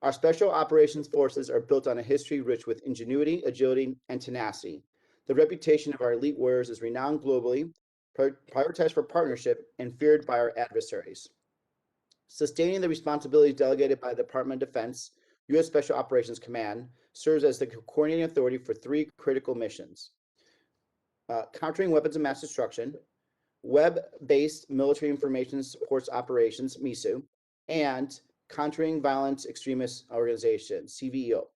Our special operations forces are built on a history rich with ingenuity, agility, and tenacity. The reputation of our elite warriors is renowned globally, prioritized for partnership, and feared by our adversaries. Sustaining the responsibilities delegated by the Department of Defense, U.S. Special Operations Command serves as the coordinating authority for three critical missions: countering weapons of mass destruction, web-based military information supports operations, MISU, and countering violent extremist organization, CVEO.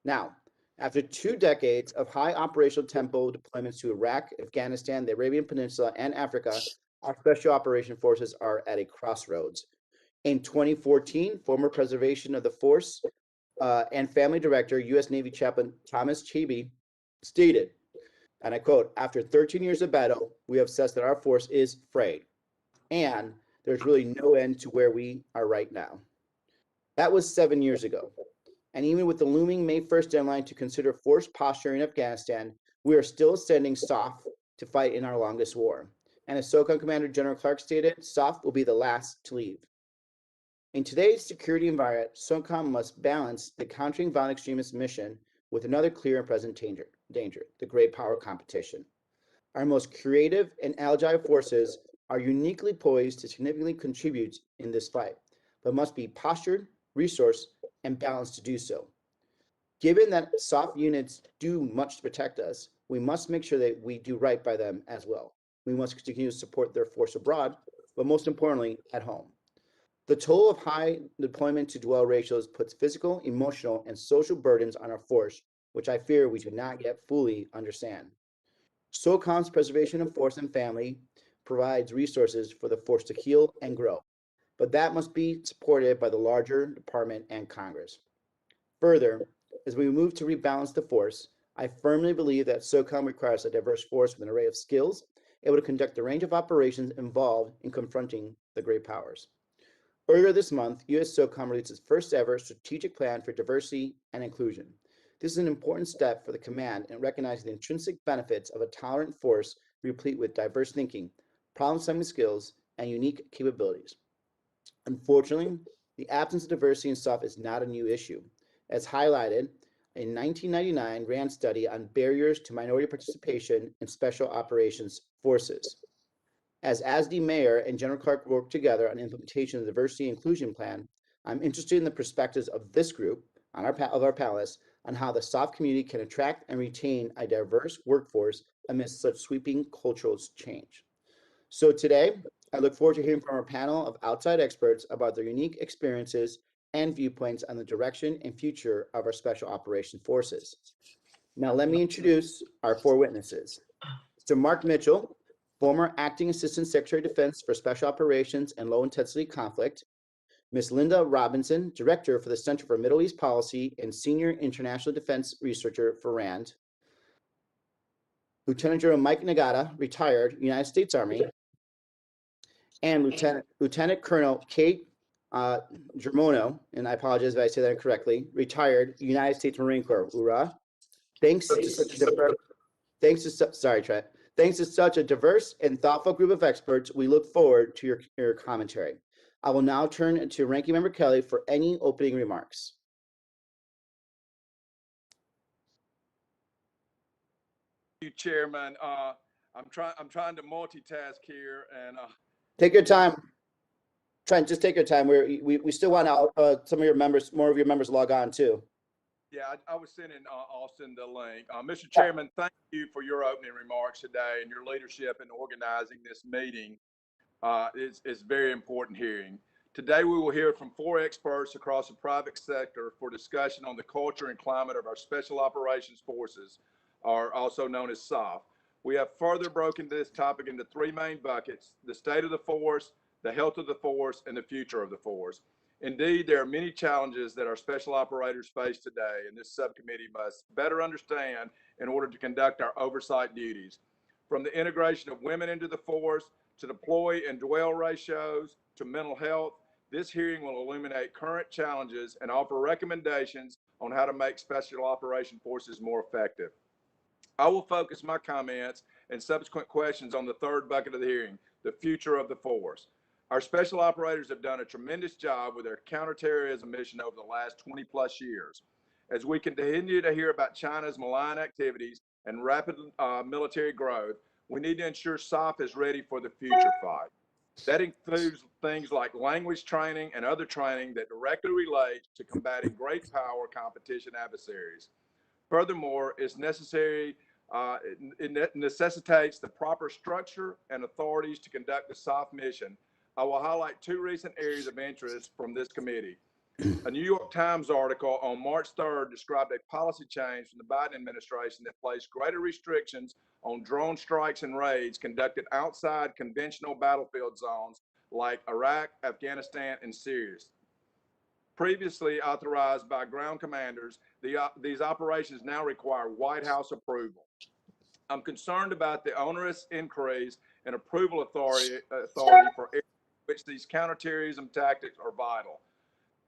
Now, after 2 decades of high operational tempo deployments to Iraq, Afghanistan, the Arabian Peninsula, and Africa, our special operation forces are at a crossroads. In 2014, former Preservation of the Force and Family Director, U.S. Navy Chaplain Thomas Chebe stated, and I quote, "After 13 years of battle, we have assessed that our force is frayed, and there's really no end to where we are right now." That was 7 years ago. And even with the looming May 1st deadline to consider force posture in Afghanistan, we are still sending SOF to fight in our longest war. And as SOCOM Commander General Clark stated, SOF will be the last to leave. In today's security environment, SOCOM must balance the countering violent extremist mission with another clear and present danger, the great power competition. Our most creative and agile forces are uniquely poised to significantly contribute in this fight, but must be postured, resourced, and balanced to do so. Given that soft units do much to protect us, we must make sure that we do right by them as well. We must continue to support their force abroad, but most importantly, at home. The toll of high deployment to dwell ratios puts physical, emotional, and social burdens on our force, which I fear we do not yet fully understand. SOCOM's Preservation of Force and Family provides resources for the force to heal and grow, but that must be supported by the larger department and Congress. Further, as we move to rebalance the force, I firmly believe that SOCOM requires a diverse force with an array of skills able to conduct the range of operations involved in confronting the great powers. Earlier this month, U.S. SOCOM released its first ever strategic plan for diversity and inclusion. This is an important step for the command in recognizing the intrinsic benefits of a tolerant force replete with diverse thinking, problem-solving skills, and unique capabilities. Unfortunately, the absence of diversity in SOF is not a new issue. As highlighted, a 1999 RAND study on barriers to minority participation in special operations forces. As ASDI Mayor and General Clark work together on implementation of the Diversity and Inclusion Plan, I'm interested in the perspectives of this group of our panelists on how the SOF community can attract and retain a diverse workforce amidst such sweeping cultural change. So today, I look forward to hearing from our panel of outside experts about their unique experiences and viewpoints on the direction and future of our Special Operations Forces. Now, let me introduce our four witnesses. Mr. Mark Mitchell, former Acting Assistant Secretary of Defense for Special Operations and Low Intensity Conflict. Ms. Linda Robinson, Director for the Center for Middle East Policy and Senior International Defense Researcher for RAND. Lieutenant General Mike Nagata, retired, United States Army. And Lieutenant Colonel Kate Germono, and I apologize if I say that incorrectly, retired, United States Marine Corps. Hoorah. Thanks to such a diverse and thoughtful group of experts, we look forward to your commentary. I will now turn to Ranking Member Kelly for any opening remarks. Thank you, Chairman. I'm trying to multitask here, and take your time. Just take your time. We still want some of your members, more of your members, log on too. Yeah, I was sending Austin the link. Mr. Chairman, thank you for your opening remarks today and your leadership in organizing this meeting. It's very important hearing. Today, we will hear from 4 experts across the private sector for discussion on the culture and climate of our Special Operations Forces, or also known as SOF. We have further broken this topic into 3 main buckets: the state of the force, the health of the force, and the future of the force. Indeed, there are many challenges that our special operators face today, and this subcommittee must better understand in order to conduct our oversight duties. From the integration of women into the force, to deploy and dwell ratios, to mental health, this hearing will illuminate current challenges and offer recommendations on how to make special operation forces more effective. I will focus my comments and subsequent questions on the 3rd bucket of the hearing, the future of the force. Our special operators have done a tremendous job with their counterterrorism mission over the last 20 plus years. As we continue to hear about China's malign activities and rapid military growth, we need to ensure SOF is ready for the future fight. That includes things like language training and other training that directly relates to combating great power competition adversaries. Furthermore, it necessitates the proper structure and authorities to conduct the SOF mission. I will highlight two recent areas of interest from this committee. A New York Times article on March 3rd described a policy change from the Biden administration that placed greater restrictions on drone strikes and raids conducted outside conventional battlefield zones like Iraq, Afghanistan, and Syria. Previously authorized by ground commanders, these operations now require White House approval. I'm concerned about the onerous increase in approval authority for areas in which these counterterrorism tactics are vital.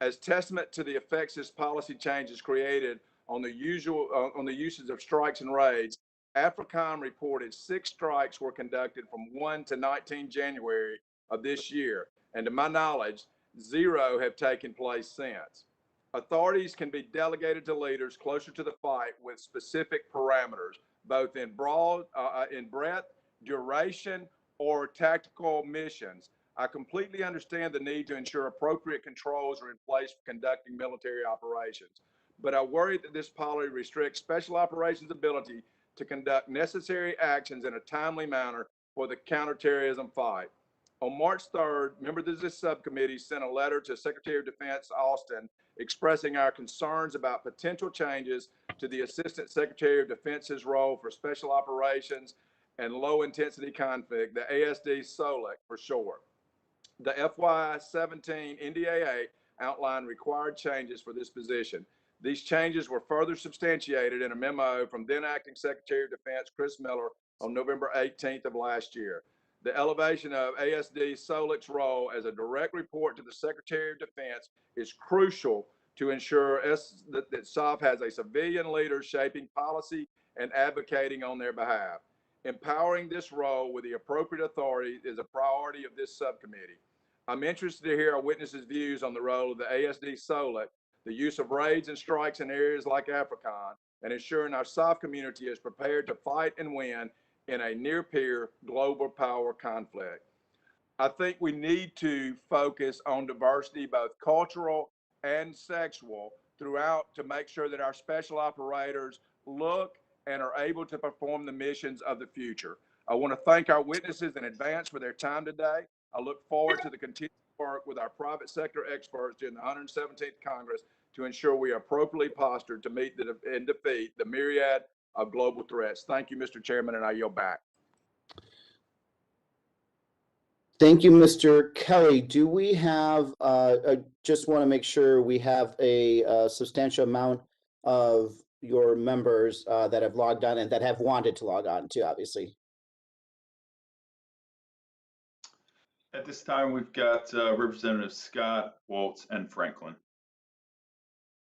As testament to the effects this policy change has created on the usage of strikes and raids, AFRICOM reported 6 strikes were conducted from 1 to 19 January of this year, and to my knowledge, 0 have taken place since. Authorities can be delegated to leaders closer to the fight with specific parameters, both in breadth, duration, or tactical missions. I completely understand the need to ensure appropriate controls are in place for conducting military operations, but I worry that this policy restricts special operations' ability to conduct necessary actions in a timely manner for the counterterrorism fight. On March 3rd, members of this subcommittee sent a letter to Secretary of Defense Austin expressing our concerns about potential changes to the Assistant Secretary of Defense's role for special operations and low intensity conflict, the ASD SOLIC for short. The FY17 NDAA outlined required changes for this position. These changes were further substantiated in a memo from then Acting Secretary of Defense Chris Miller on November 18th of last year. The elevation of ASD SOLIC's role as a direct report to the Secretary of Defense is crucial to ensure that SOF has a civilian leader shaping policy and advocating on their behalf. Empowering this role with the appropriate authority is a priority of this subcommittee. I'm interested to hear our witnesses' views on the role of the ASD SOLIC, the use of raids and strikes in areas like AFRICOM, and ensuring our SOF community is prepared to fight and win in a near-peer global power conflict. I think we need to focus on diversity, both cultural and sexual, throughout to make sure that our special operators look and are able to perform the missions of the future. I want to thank our witnesses in advance for their time today. I look forward to the continued work with our private sector experts during the 117th Congress to ensure we are appropriately postured to meet and defeat the myriad of global threats. Thank you, Mr. Chairman, and I yield back. Thank you, Mr. Kelly. Do we have, I just want to make sure we have a substantial amount of your members that have logged on and that have wanted to log on too, obviously. At this time, we've got Representatives Scott, Waltz, and Franklin.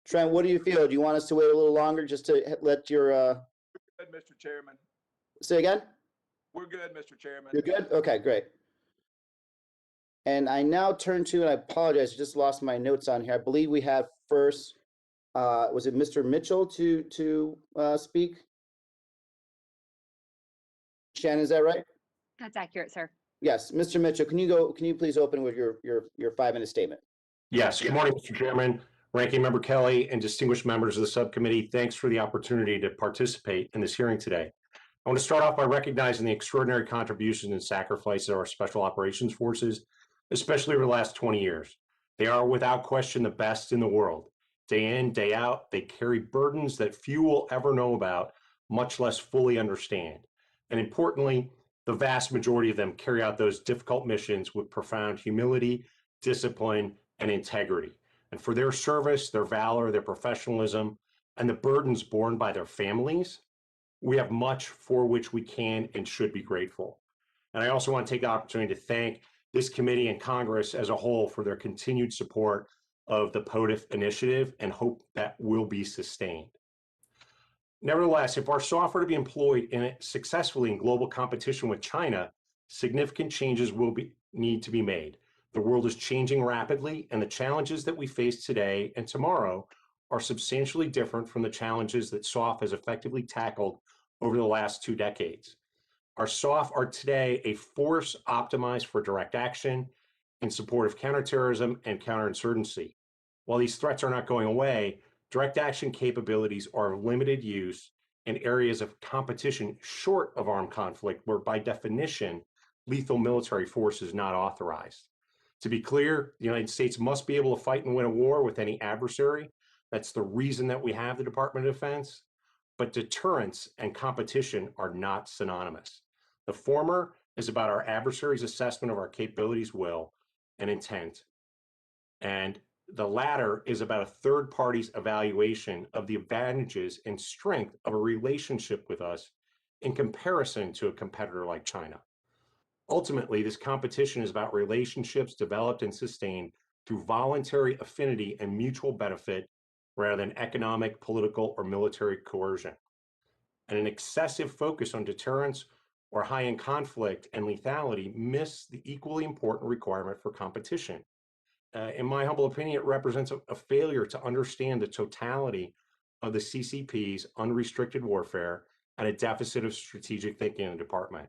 Trent, what do you feel? Do you want us to wait a little longer just to let your... Good, Mr. Chairman. Say again? We're good, Mr. Chairman. You're good? Okay, great. And I now turn to, and I apologize, I just lost my notes on here. I believe we had first, was it Mr. Mitchell to speak? Shannon, is that right? That's accurate, sir. Yes, Mr. Mitchell, can you please open with your 5-minute statement? Yes, good morning, Mr. Chairman, Ranking Member Kelly, and distinguished members of the subcommittee. Thanks for the opportunity to participate in this hearing today. I want to start off by recognizing the extraordinary contributions and sacrifices of our special operations forces, especially over the last 20 years. They are without question the best in the world. Day in, day out, they carry burdens that few will ever know about, much less fully understand. And importantly, the vast majority of them carry out those difficult missions with profound humility, discipline, and integrity. And for their service, their valor, their professionalism, and the burdens borne by their families, we have much for which we can and should be grateful. And I also want to take the opportunity to thank this committee and Congress as a whole for their continued support of the POTFF initiative and hope that will be sustained. Nevertheless, if our software to be employed successfully in global competition with China, significant changes will need to be made. The world is changing rapidly, and the challenges that we face today and tomorrow are substantially different from the challenges that SOF has effectively tackled over the last 2 decades. Our SOF are today a force optimized for direct action in support of counterterrorism and counterinsurgency. While these threats are not going away, direct action capabilities are of limited use in areas of competition short of armed conflict, where by definition, lethal military force is not authorized. To be clear, the United States must be able to fight and win a war with any adversary. That's the reason that we have the Department of Defense. But deterrence and competition are not synonymous. The former is about our adversary's assessment of our capabilities, will, and intent. And the latter is about a third party's evaluation of the advantages and strength of a relationship with us in comparison to a competitor like China. Ultimately, this competition is about relationships developed and sustained through voluntary affinity and mutual benefit rather than economic, political, or military coercion. And an excessive focus on deterrence or high-end conflict and lethality miss the equally important requirement for competition. In my humble opinion, it represents a failure to understand the totality of the CCP's unrestricted warfare and a deficit of strategic thinking in the department.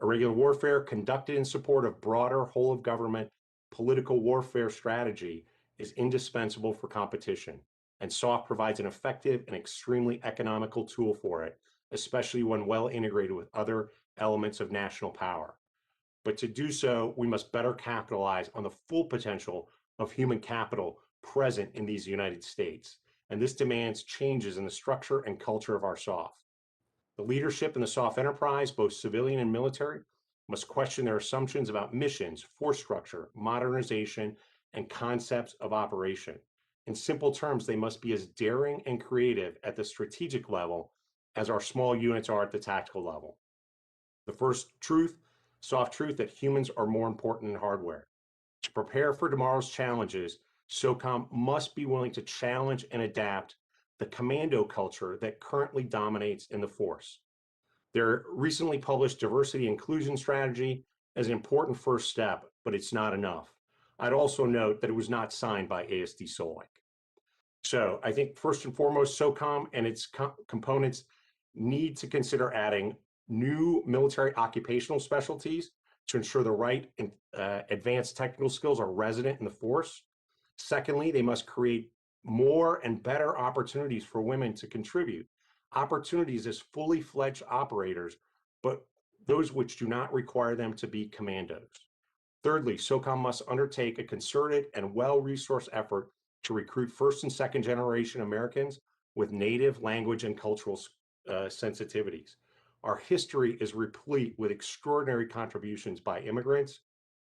Irregular warfare conducted in support of broader whole of government political warfare strategy is indispensable for competition, and SOF provides an effective and extremely economical tool for it, especially when well integrated with other elements of national power. But to do so, we must better capitalize on the full potential of human capital present in these United States, and this demands changes in the structure and culture of our SOF. The leadership in the SOF enterprise, both civilian and military, must question their assumptions about missions, force structure, modernization, and concepts of operation. In simple terms, they must be as daring and creative at the strategic level as our small units are at the tactical level. The first truth, soft truth, that humans are more important than hardware. To prepare for tomorrow's challenges, SOCOM must be willing to challenge and adapt the commando culture that currently dominates in the force. Their recently published diversity inclusion strategy is an important first step, but it's not enough. I'd also note that it was not signed by ASD Solic. So I think first and foremost, SOCOM and its components need to consider adding new military occupational specialties to ensure the right advanced technical skills are resident in the force. Secondly, they must create more and better opportunities for women to contribute, opportunities as fully fledged operators, but those which do not require them to be commandos. Thirdly, SOCOM must undertake a concerted and well-resourced effort to recruit first and second generation Americans with native language and cultural sensitivities. Our history is replete with extraordinary contributions by immigrants,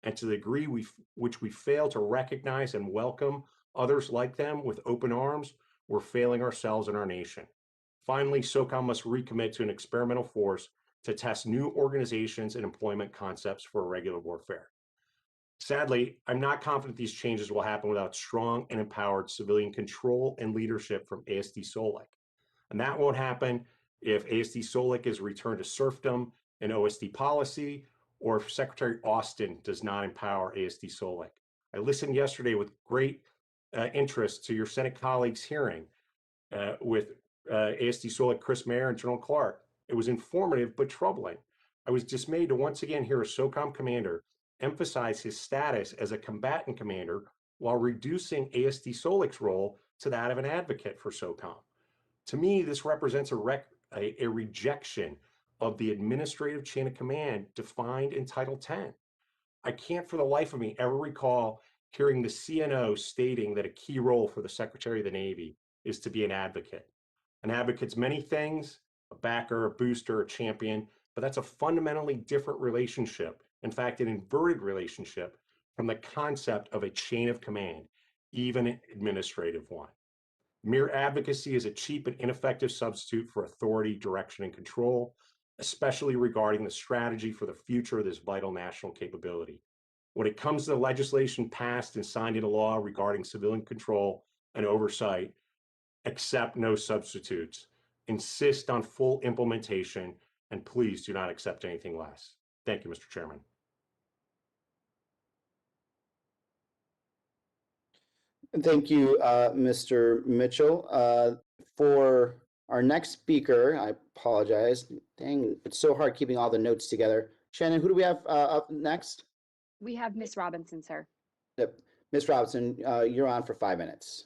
and to the degree which we fail to recognize and welcome others like them with open arms, we're failing ourselves and our nation. Finally, SOCOM must recommit to an experimental force to test new organizations and employment concepts for irregular warfare. Sadly, I'm not confident these changes will happen without strong and empowered civilian control and leadership from ASD Solic. And that won't happen if ASD Solic is returned to serfdom and OSD policy, or if Secretary Austin does not empower ASD Solic. I listened yesterday with great interest to your Senate colleagues' hearing with ASD Solic, Chris Mayer, and General Clark. It was informative but troubling. I was dismayed to once again hear a SOCOM commander emphasize his status as a combatant commander while reducing ASD Solic's role to that of an advocate for SOCOM. To me, this represents a rejection of the administrative chain of command defined in Title 10. I can't for the life of me ever recall hearing the CNO stating that a key role for the Secretary of the Navy is to be an advocate. An advocate's many things, a backer, a booster, a champion, but that's a fundamentally different relationship. In fact, an inverted relationship from the concept of a chain of command, even an administrative one. Mere advocacy is a cheap and ineffective substitute for authority, direction, and control, especially regarding the strategy for the future of this vital national capability. When it comes to the legislation passed and signed into law regarding civilian control and oversight, accept no substitutes. Insist on full implementation, and please do not accept anything less. Thank you, Mr. Chairman. Thank you, Mr. Mitchell. For our next speaker, I apologize. Dang, it's so hard keeping all the notes together. Shannon, who do we have up next? We have Miss Robinson, sir. Yep. Ms. Robinson, you're on for 5 minutes.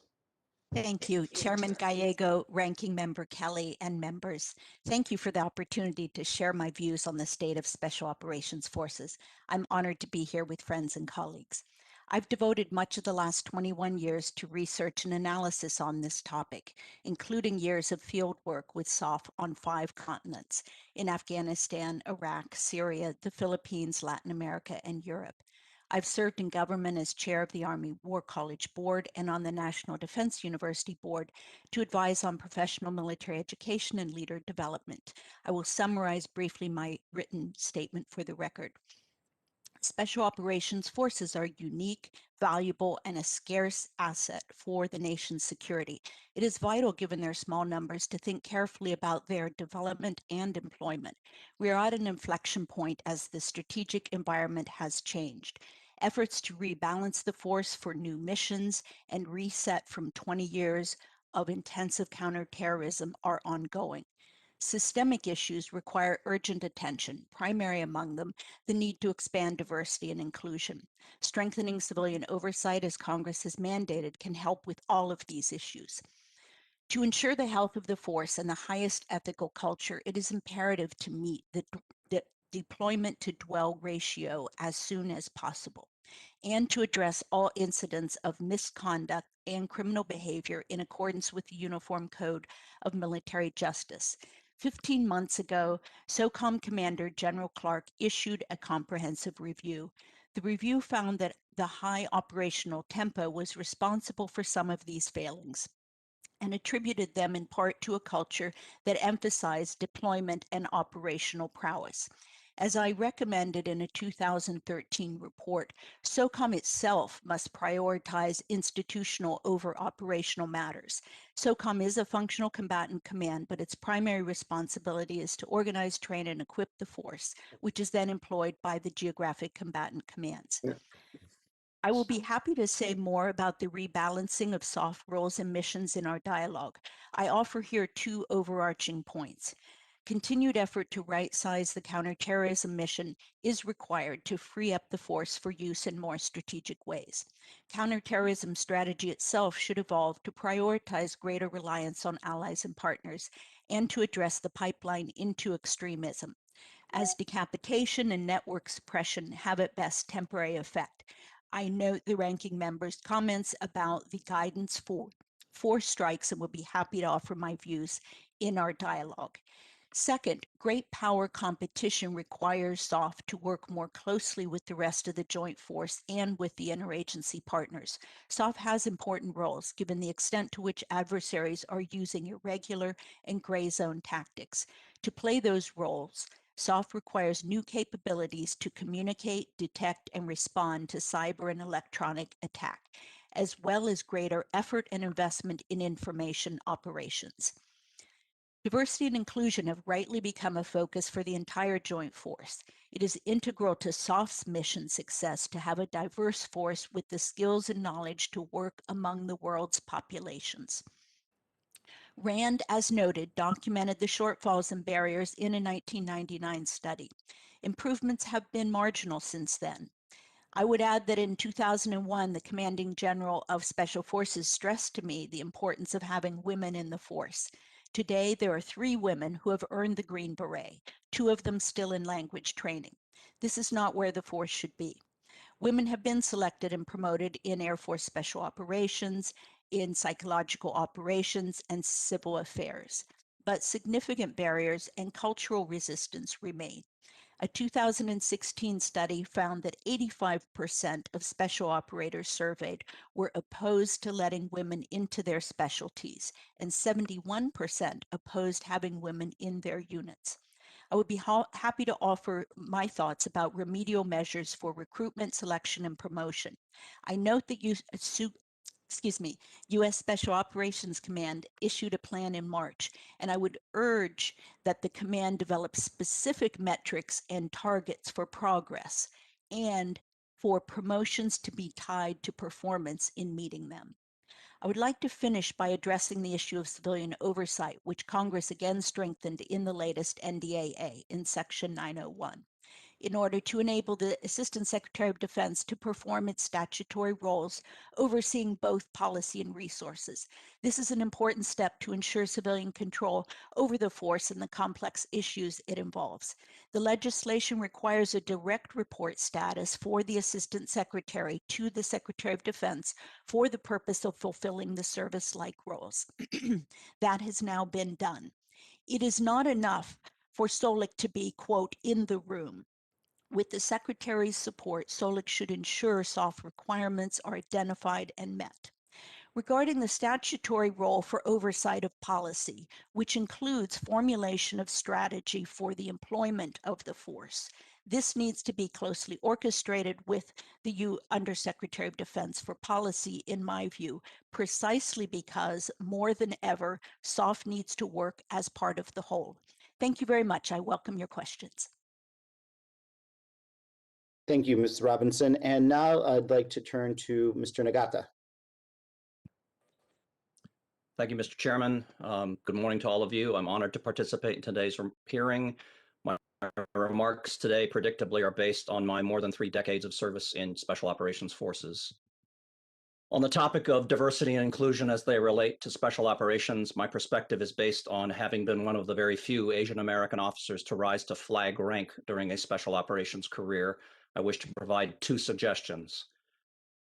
Thank you, Chairman Gallego, Ranking Member Kelly, and members. Thank you for the opportunity to share my views on the state of Special Operations Forces. I'm honored to be here with friends and colleagues. I've devoted much of the last 21 years to research and analysis on this topic, including years of field work with SOF on 5 continents, in Afghanistan, Iraq, Syria, the Philippines, Latin America, and Europe. I've served in government as chair of the Army War College Board and on the National Defense University Board to advise on professional military education and leader development. I will summarize briefly my written statement for the record. Special Operations Forces are unique, valuable, and a scarce asset for the nation's security. It is vital, given their small numbers, to think carefully about their development and employment. We are at an inflection point as the strategic environment has changed. Efforts to rebalance the force for new missions and reset from 20 years of intensive counterterrorism are ongoing. Systemic issues require urgent attention, primary among them the need to expand diversity and inclusion. Strengthening civilian oversight, as Congress has mandated, can help with all of these issues. To ensure the health of the force and the highest ethical culture, it is imperative to meet the deployment to dwell ratio as soon as possible, and to address all incidents of misconduct and criminal behavior in accordance with the Uniform Code of Military Justice. 15 months ago, SOCOM Commander General Clark issued a comprehensive review. The review found that the high operational tempo was responsible for some of these failings, and attributed them in part to a culture that emphasized deployment and operational prowess. As I recommended in a 2013 report, SOCOM itself must prioritize institutional over operational matters. SOCOM is a functional combatant command, but its primary responsibility is to organize, train, and equip the force, which is then employed by the geographic combatant commands. I will be happy to say more about the rebalancing of soft roles and missions in our dialogue. I offer here 2 overarching points. Continued effort to right-size the counterterrorism mission is required to free up the force for use in more strategic ways. Counterterrorism strategy itself should evolve to prioritize greater reliance on allies and partners and to address the pipeline into extremism, as decapitation and network suppression have at best temporary effect. I note the ranking member's comments about the guidance for strikes and will be happy to offer my views in our dialogue. Second, great power competition requires SOF to work more closely with the rest of the joint force and with the interagency partners. SOF has important roles given the extent to which adversaries are using irregular and gray zone tactics. To play those roles, SOF requires new capabilities to communicate, detect, and respond to cyber and electronic attack, as well as greater effort and investment in information operations. Diversity and inclusion have rightly become a focus for the entire joint force. It is integral to SOF's mission success to have a diverse force with the skills and knowledge to work among the world's populations. RAND, as noted, documented the shortfalls and barriers in a 1999 study. Improvements have been marginal since then. I would add that in 2001, the Commanding General of Special Forces stressed to me the importance of having women in the force. Today, there are 3 women who have earned the Green Beret, 2 of them still in language training. This is not where the force should be. Women have been selected and promoted in Air Force Special Operations, in psychological operations, and civil affairs. But significant barriers and cultural resistance remain. A 2016 study found that 85% of special operators surveyed were opposed to letting women into their specialties, and 71% opposed having women in their units. I would be happy to offer my thoughts about remedial measures for recruitment, selection, and promotion. I note that U.S. Special Operations Command issued a plan in March, and I would urge that the command develop specific metrics and targets for progress and for promotions to be tied to performance in meeting them. I would like to finish by addressing the issue of civilian oversight, which Congress again strengthened in the latest NDAA in Section 901. In order to enable the Assistant Secretary of Defense to perform its statutory roles, overseeing both policy and resources. This is an important step to ensure civilian control over the force and the complex issues it involves. The legislation requires a direct report status for the Assistant Secretary to the Secretary of Defense for the purpose of fulfilling the service-like roles. That has now been done. It is not enough for SOLIC to be, quote, in the room. With the Secretary's support, SOLIC should ensure SOF requirements are identified and met. Regarding the statutory role for oversight of policy, which includes formulation of strategy for the employment of the force, this needs to be closely orchestrated with the Undersecretary of Defense for Policy, in my view, precisely because more than ever, SOF needs to work as part of the whole. Thank you very much. I welcome your questions. Thank you, Ms. Robinson. And now I'd like to turn to Mr. Nagata. Thank you, Mr. Chairman. Good morning to all of you. I'm honored to participate in today's hearing. My remarks today predictably are based on my more than 3 decades of service in Special Operations Forces. On the topic of diversity and inclusion as they relate to special operations, my perspective is based on having been one of the very few Asian American officers to rise to flag rank during a special operations career. I wish to provide 2 suggestions.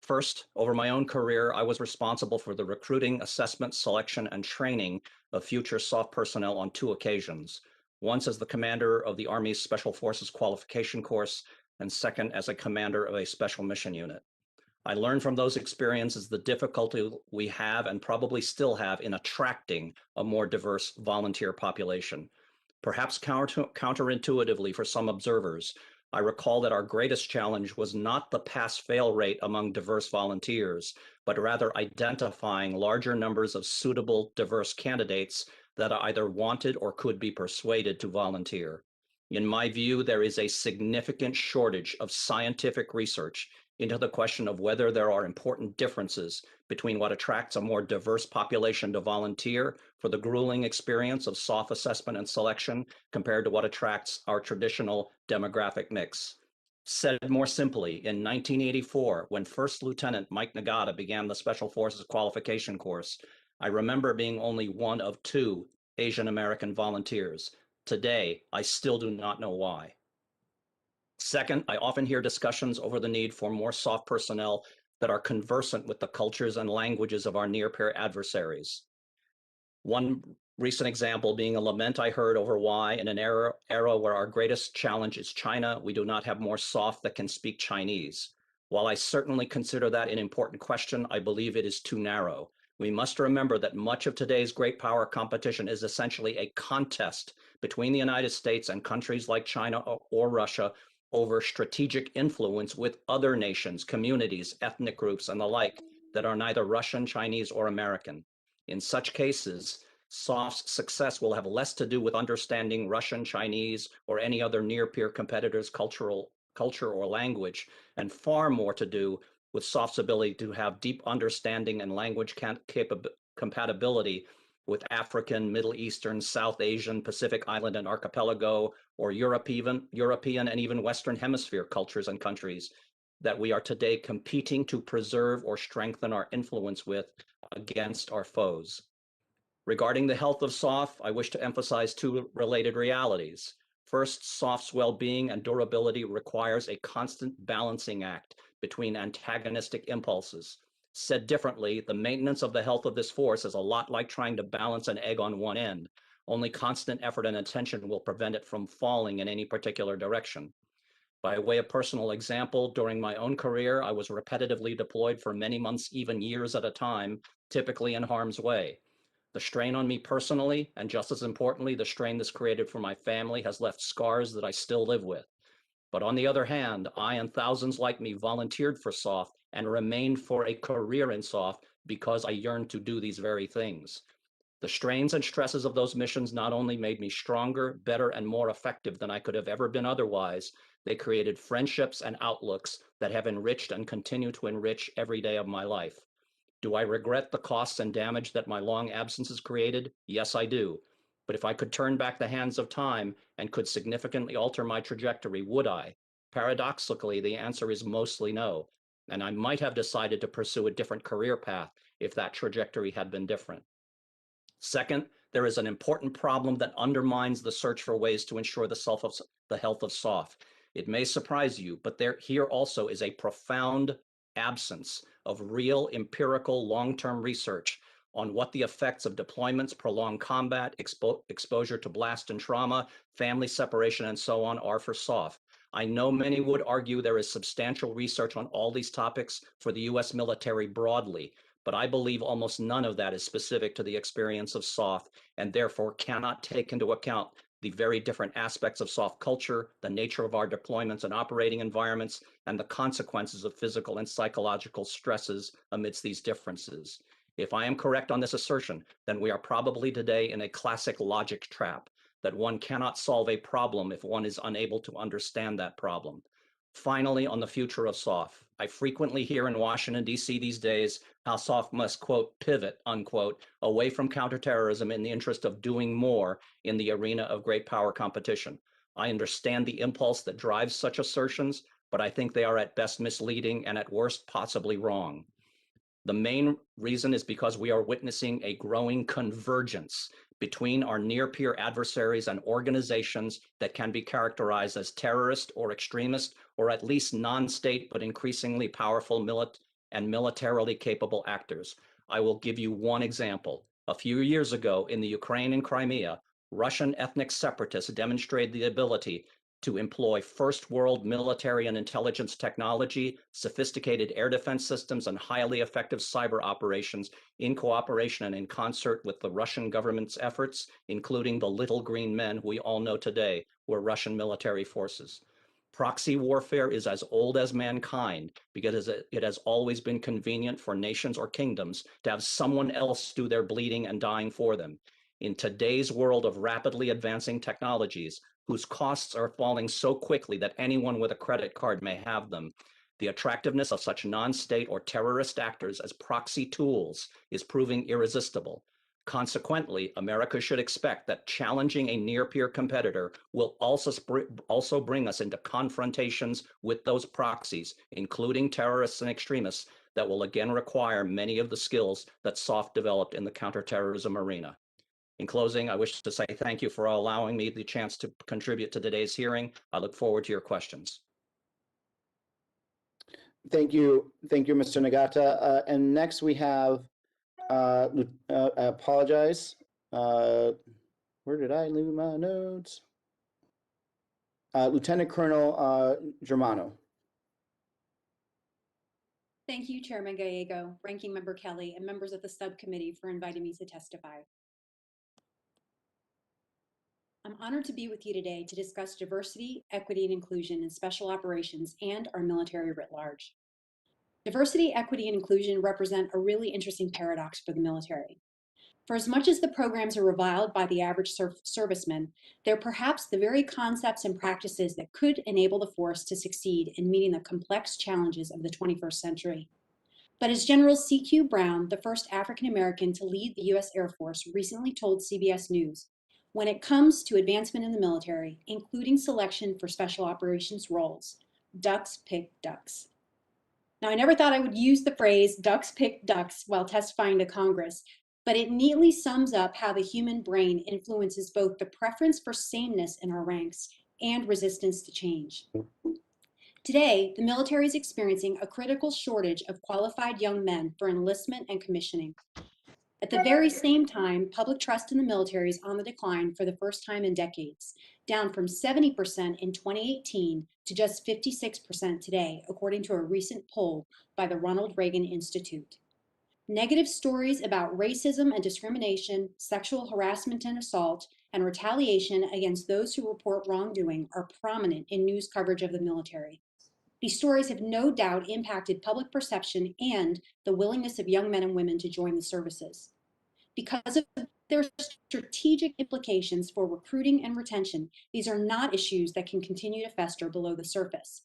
First, over my own career, I was responsible for the recruiting, assessment, selection, and training of future SOF personnel on 2 occasions. Once as the commander of the Army's Special Forces Qualification Course, and second as a commander of a special mission unit. I learned from those experiences the difficulty we have and probably still have in attracting a more diverse volunteer population. Perhaps counterintuitively for some observers, I recall that our greatest challenge was not the pass-fail rate among diverse volunteers, but rather identifying larger numbers of suitable diverse candidates that either wanted or could be persuaded to volunteer. In my view, there is a significant shortage of scientific research into the question of whether there are important differences between what attracts a more diverse population to volunteer for the grueling experience of SOF assessment and selection compared to what attracts our traditional demographic mix. Said more simply, in 1984, when First Lieutenant Mike Nagata began the Special Forces Qualification Course, I remember being only one of 2 Asian American volunteers. Today, I still do not know why. Second, I often hear discussions over the need for more SOF personnel that are conversant with the cultures and languages of our near-peer adversaries. One recent example being a lament I heard over why, in an era where our greatest challenge is China, we do not have more SOF that can speak Chinese. While I certainly consider that an important question, I believe it is too narrow. We must remember that much of today's great power competition is essentially a contest between the United States and countries like China or Russia over strategic influence with other nations, communities, ethnic groups, and the like that are neither Russian, Chinese, or American. In such cases, SOF's success will have less to do with understanding Russian, Chinese, or any other near-peer competitor's culture or language, and far more to do with SOF's ability to have deep understanding and language compatibility with African, Middle Eastern, South Asian, Pacific Island and Archipelago, or European and even Western Hemisphere cultures and countries that we are today competing to preserve or strengthen our influence with against our foes. Regarding the health of SOF, I wish to emphasize 2 related realities. First, SOF's well-being and durability requires a constant balancing act between antagonistic impulses. Said differently, the maintenance of the health of this force is a lot like trying to balance an egg on one end. Only constant effort and attention will prevent it from falling in any particular direction. By way of personal example, during my own career, I was repetitively deployed for many months, even years at a time, typically in harm's way. The strain on me personally, and just as importantly, the strain this created for my family has left scars that I still live with. But on the other hand, I and thousands like me volunteered for SOF and remained for a career in SOF because I yearned to do these very things. The strains and stresses of those missions not only made me stronger, better, and more effective than I could have ever been otherwise, they created friendships and outlooks that have enriched and continue to enrich every day of my life. Do I regret the costs and damage that my long absences created? Yes, I do. But if I could turn back the hands of time and could significantly alter my trajectory, would I? Paradoxically, the answer is mostly no. And I might have decided to pursue a different career path if that trajectory had been different. Second, there is an important problem that undermines the search for ways to ensure the health of SOF. It may surprise you, but here also is a profound absence of real empirical long-term research on what the effects of deployments, prolonged combat, exposure to blast and trauma, family separation, and so on are for SOF. I know many would argue there is substantial research on all these topics for the US military broadly, but I believe almost none of that is specific to the experience of SOF and therefore cannot take into account the very different aspects of SOF culture, the nature of our deployments and operating environments, and the consequences of physical and psychological stresses amidst these differences. If I am correct on this assertion, then we are probably today in a classic logic trap, that one cannot solve a problem if one is unable to understand that problem. Finally, on the future of SOF, I frequently hear in Washington, D.C. these days how SOF must, quote, pivot, unquote, away from counterterrorism in the interest of doing more in the arena of great power competition. I understand the impulse that drives such assertions, but I think they are at best misleading and at worst possibly wrong. The main reason is because we are witnessing a growing convergence between our near-peer adversaries and organizations that can be characterized as terrorist or extremist, or at least non-state but increasingly powerful and militarily capable actors. I will give you one example. A few years ago in the Ukraine and Crimea, Russian ethnic separatists demonstrated the ability to employ first world military and intelligence technology, sophisticated air defense systems, and highly effective cyber operations in cooperation and in concert with the Russian government's efforts, including the little green men who we all know today were Russian military forces. Proxy warfare is as old as mankind because it has always been convenient for nations or kingdoms to have someone else do their bleeding and dying for them. In today's world of rapidly advancing technologies, whose costs are falling so quickly that anyone with a credit card may have them, the attractiveness of such non-state or terrorist actors as proxy tools is proving irresistible. Consequently, America should expect that challenging a near-peer competitor will also bring us into confrontations with those proxies, including terrorists and extremists, that will again require many of the skills that SOF developed in the counterterrorism arena. In closing, I wish to say thank you for allowing me the chance to contribute to today's hearing. I look forward to your questions. Thank you, Mr. Nagata. And next we have, I apologize. Where did I leave my notes? Lieutenant Colonel Germano. Thank you, Chairman Gallego, Ranking Member Kelly, and members of the subcommittee for inviting me to testify. I'm honored to be with you today to discuss diversity, equity, and inclusion in special operations and our military writ large. Diversity, equity, and inclusion represent a really interesting paradox for the military. For as much as the programs are reviled by the average serviceman, they're perhaps the very concepts and practices that could enable the force to succeed in meeting the complex challenges of the 21st century. But as General C.Q. Brown, the first African American to lead the U.S. Air Force, recently told CBS News, when it comes to advancement in the military, including selection for special operations roles, ducks pick ducks. Now, I never thought I would use the phrase ducks pick ducks while testifying to Congress, but it neatly sums up how the human brain influences both the preference for sameness in our ranks and resistance to change. Today, the military is experiencing a critical shortage of qualified young men for enlistment and commissioning. At the very same time, public trust in the military is on the decline for the first time in decades, down from 70% in 2018 to just 56% today, according to a recent poll by the Ronald Reagan Institute. Negative stories about racism and discrimination, sexual harassment and assault, and retaliation against those who report wrongdoing are prominent in news coverage of the military. These stories have no doubt impacted public perception and the willingness of young men and women to join the services. Because of their strategic implications for recruiting and retention, these are not issues that can continue to fester below the surface.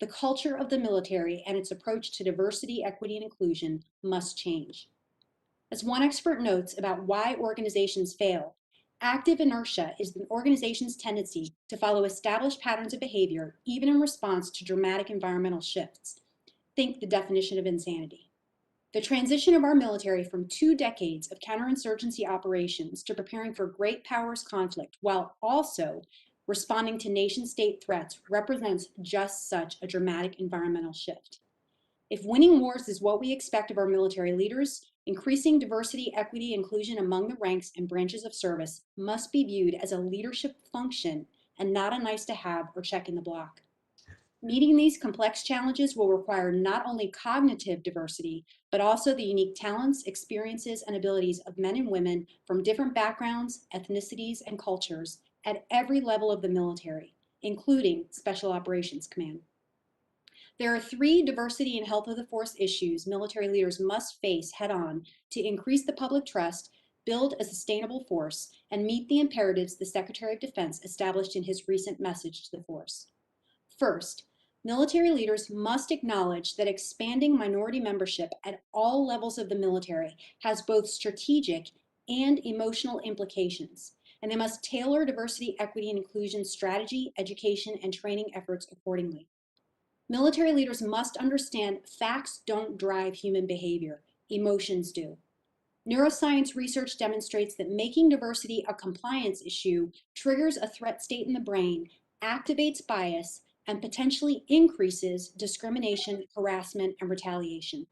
the culture of the military and its approach to diversity, equity, and inclusion must change. As one expert notes about why organizations fail, active inertia is an organization's tendency to follow established patterns of behavior, even in response to dramatic environmental shifts. Think the definition of insanity. The transition of our military from 2 decades of counterinsurgency operations to preparing for great powers conflict while also responding to nation-state threats represents just such a dramatic environmental shift. If winning wars is what we expect of our military leaders, increasing diversity, equity, inclusion among the ranks and branches of service must be viewed as a leadership function and not a nice to have or check in the block. Meeting these complex challenges will require not only cognitive diversity, but also the unique talents, experiences, and abilities of men and women from different backgrounds, ethnicities, and cultures at every level of the military, including Special Operations Command. There are 3 diversity and health of the force issues military leaders must face head-on to increase the public trust, build a sustainable force, and meet the imperatives the Secretary of Defense established in his recent message to the force. First, military leaders must acknowledge that expanding minority membership at all levels of the military has both strategic and emotional implications, and they must tailor diversity, equity, and inclusion strategy, education, and training efforts accordingly. Military leaders must understand facts don't drive human behavior, emotions do. Neuroscience research demonstrates that making diversity a compliance issue triggers a threat state in the brain, activates bias, and potentially increases discrimination, harassment, and retaliation.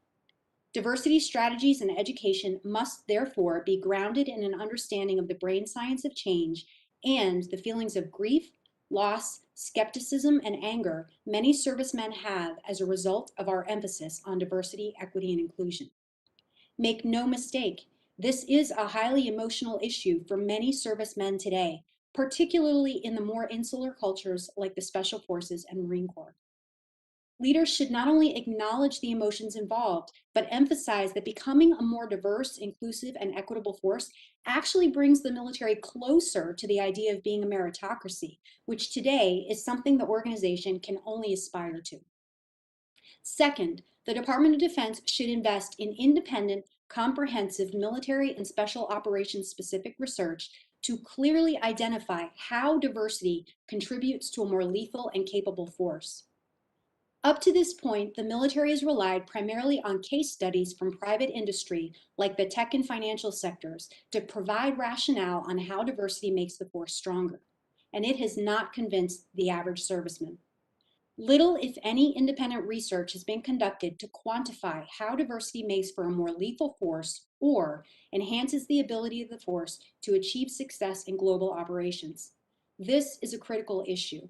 Diversity strategies and education must therefore be grounded in an understanding of the brain science of change and the feelings of grief, loss, skepticism, and anger many servicemen have as a result of our emphasis on diversity, equity, and inclusion. Make no mistake, this is a highly emotional issue for many servicemen today, particularly in the more insular cultures like the Special Forces and Marine Corps. Leaders should not only acknowledge the emotions involved, but emphasize that becoming a more diverse, inclusive, and equitable force actually brings the military closer to the idea of being a meritocracy, which today is something the organization can only aspire to. Second, the Department of Defense should invest in independent, comprehensive military and special operations specific research to clearly identify how diversity contributes to a more lethal and capable force. Up to this point, the military has relied primarily on case studies from private industry, like the tech and financial sectors, to provide rationale on how diversity makes the force stronger. And it has not convinced the average serviceman. Little, if any, independent research has been conducted to quantify how diversity makes for a more lethal force or enhances the ability of the force to achieve success in global operations. This is a critical issue.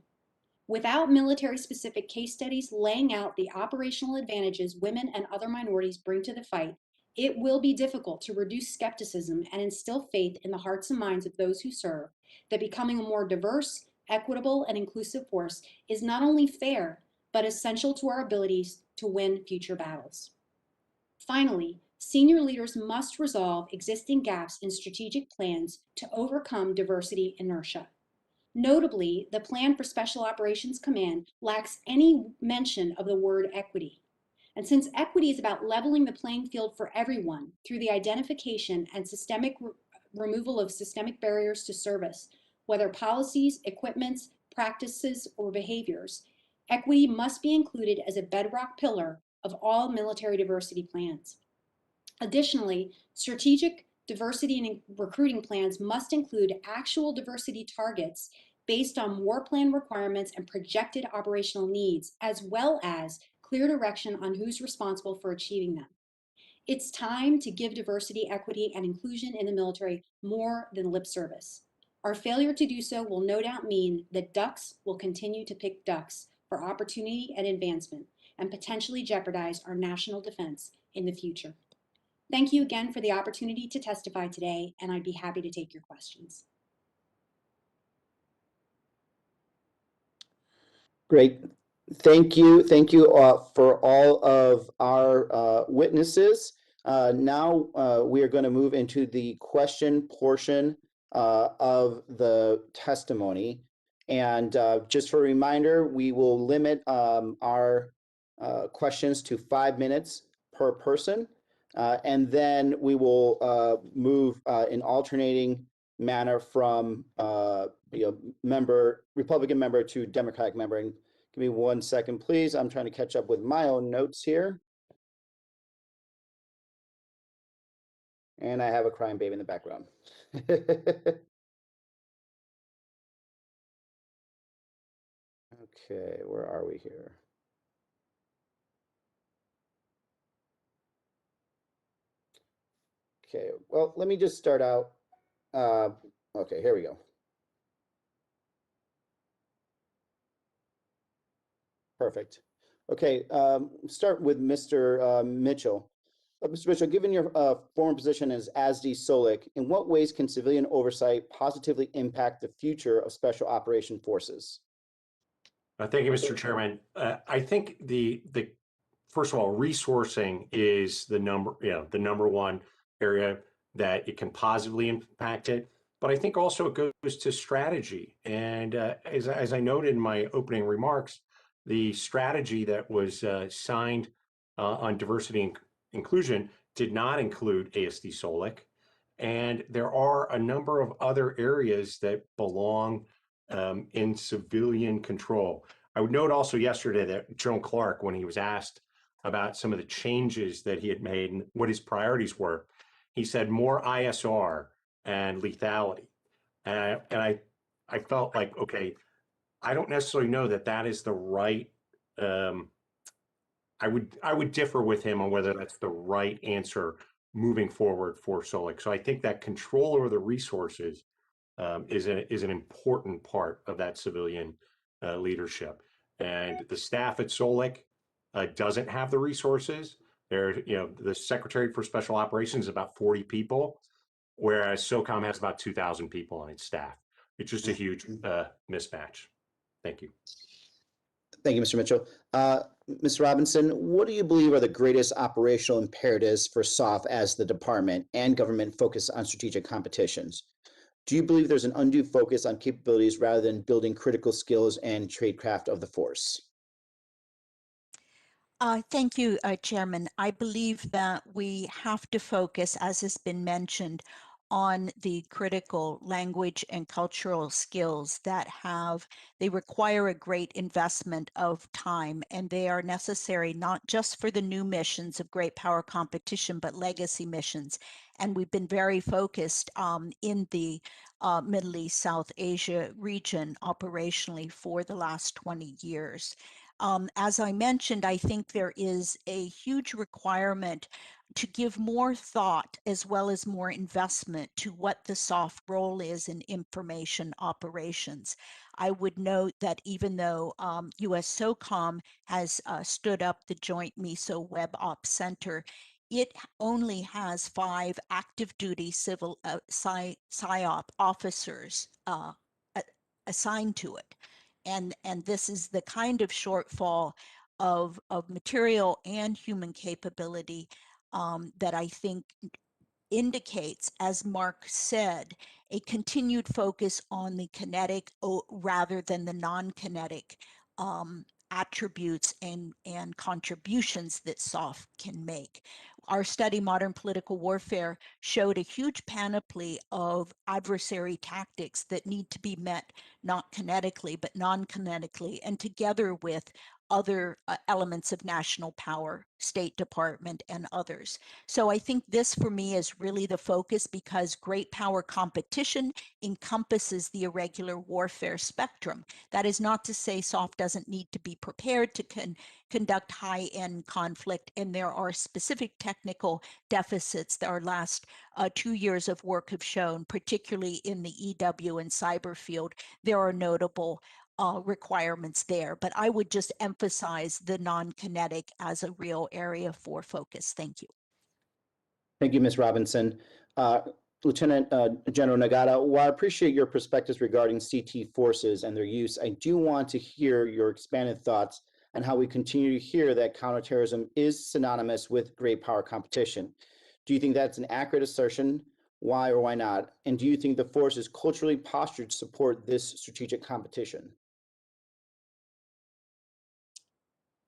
Without military-specific case studies laying out the operational advantages women and other minorities bring to the fight, it will be difficult to reduce skepticism and instill faith in the hearts and minds of those who serve that becoming a more diverse, equitable, and inclusive force is not only fair, but essential to our abilities to win future battles. Finally, senior leaders must resolve existing gaps in strategic plans to overcome diversity inertia. Notably, the plan for Special Operations Command lacks any mention of the word equity. And since equity is about leveling the playing field for everyone through the identification and systemic removal of systemic barriers to service, whether policies, equipments, practices, or behaviors, equity must be included as a bedrock pillar of all military diversity plans. Additionally, strategic diversity and recruiting plans must include actual diversity targets based on war plan requirements and projected operational needs, as well as clear direction on who's responsible for achieving them. It's time to give diversity, equity, and inclusion in the military more than lip service. Our failure to do so will no doubt mean that ducks will continue to pick ducks for opportunity and advancement and potentially jeopardize our national defense in the future. Thank you again for the opportunity to testify today, and I'd be happy to take your questions. Great. Thank you. Thank you for all of our witnesses. Now we are going to move into the question portion of the testimony. And just for a reminder, we will limit our questions to 5 minutes per person. And then we will move in alternating manner from Republican member to Democratic member. And give me 1 second, please. I'm trying to catch up with my own notes here. And I have a crying baby in the background. Okay, where are we here? Okay, well, let me just start out. Okay, here we go. Perfect. Okay, start with Mr. Mitchell. Mr. Mitchell, given your former position as ASD SOLIC, in what ways can civilian oversight positively impact the future of Special Operation Forces? Thank you, Mr. Chairman. I think the first of all, resourcing is the number one area that it can positively impact it. But I think also it goes to strategy. And as I noted in my opening remarks, the strategy that was signed on diversity and inclusion did not include ASD SOLIC. And there are a number of other areas that belong in civilian control. I would note also yesterday that Joan Clark, when he was asked about some of the changes that he had made and what his priorities were, he said more ISR and lethality. And I felt like, okay, I don't necessarily know that that is the right, I would differ with him on whether that's the right answer moving forward for SOLIC. So I think that control over the resources is an important part of that civilian leadership. And the staff at SOLIC doesn't have the resources. The Secretary for Special Operations is about 40 people, whereas SOCOM has about 2,000 people on its staff. It's just a huge mismatch. Thank you. Thank you, Mr. Mitchell. Ms. Robinson, what do you believe are the greatest operational imperatives for SOF as the department and government focused on strategic competitions? Do you believe there's an undue focus on capabilities rather than building critical skills and tradecraft of the force? Thank you, Chairman. I believe that we have to focus, as has been mentioned, on the critical language and cultural skills that they require a great investment of time, and they are necessary not just for the new missions of great power competition, but legacy missions. And we've been very focused in the Middle East, South Asia region operationally for the last 20 years. As I mentioned, I think there is a huge requirement to give more thought as well as more investment to what the soft role is in information operations. I would note that even though US SOCOM has stood up the Joint MISO Web Ops Center, it only has 5 active duty civil PSYOP officers assigned to it. And this is the kind of shortfall of material and human capability that I think indicates, as Mark said, a continued focus on the kinetic rather than the non-kinetic attributes and contributions that SOF can make. Our study, Modern Political Warfare, showed a huge panoply of adversary tactics that need to be met not kinetically, but non-kinetically, and together with other elements of national power, State Department, and others. So I think this for me is really the focus, because great power competition encompasses the irregular warfare spectrum. That is not to say SOF doesn't need to be prepared to conduct high-end conflict, and there are specific technical deficits that our last 2 years of work have shown, particularly in the EW and cyber field. There are notable requirements there, but I would just emphasize the non-kinetic as a real area for focus. Thank you. Thank you, Ms. Robinson. Lieutenant General Nagata, while I appreciate your perspectives regarding CT forces and their use, I do want to hear your expanded thoughts on how we continue to hear that counterterrorism is synonymous with great power competition. Do you think that's an accurate assertion? Why or why not? And do you think the force is culturally postured to support this strategic competition?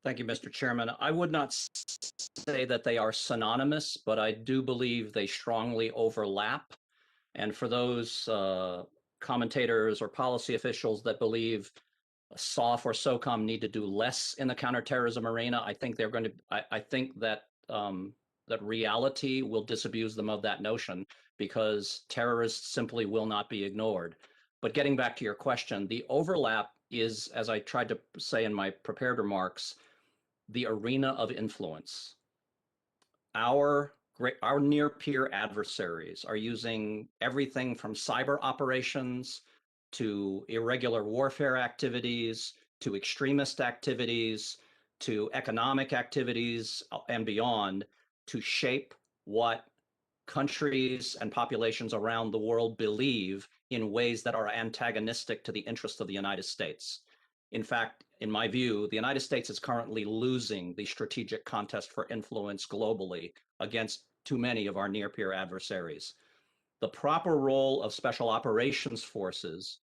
Thank you, Mr. Chairman. I would not say that they are synonymous, but I do believe they strongly overlap. And for those commentators or policy officials that believe SOF or SOCOM need to do less in the counterterrorism arena, I think they're going to. I think that that reality will disabuse them of that notion, because terrorists simply will not be ignored. But getting back to your question, the overlap is, as I tried to say in my prepared remarks, the arena of influence. Our near peer adversaries are using everything from cyber operations to irregular warfare activities to extremist activities to economic activities and beyond to shape what countries and populations around the world believe in ways that are antagonistic to the interests of the United States. In fact, in my view, the United States is currently losing the strategic contest for influence globally against too many of our near-peer adversaries. The proper role of special operations forces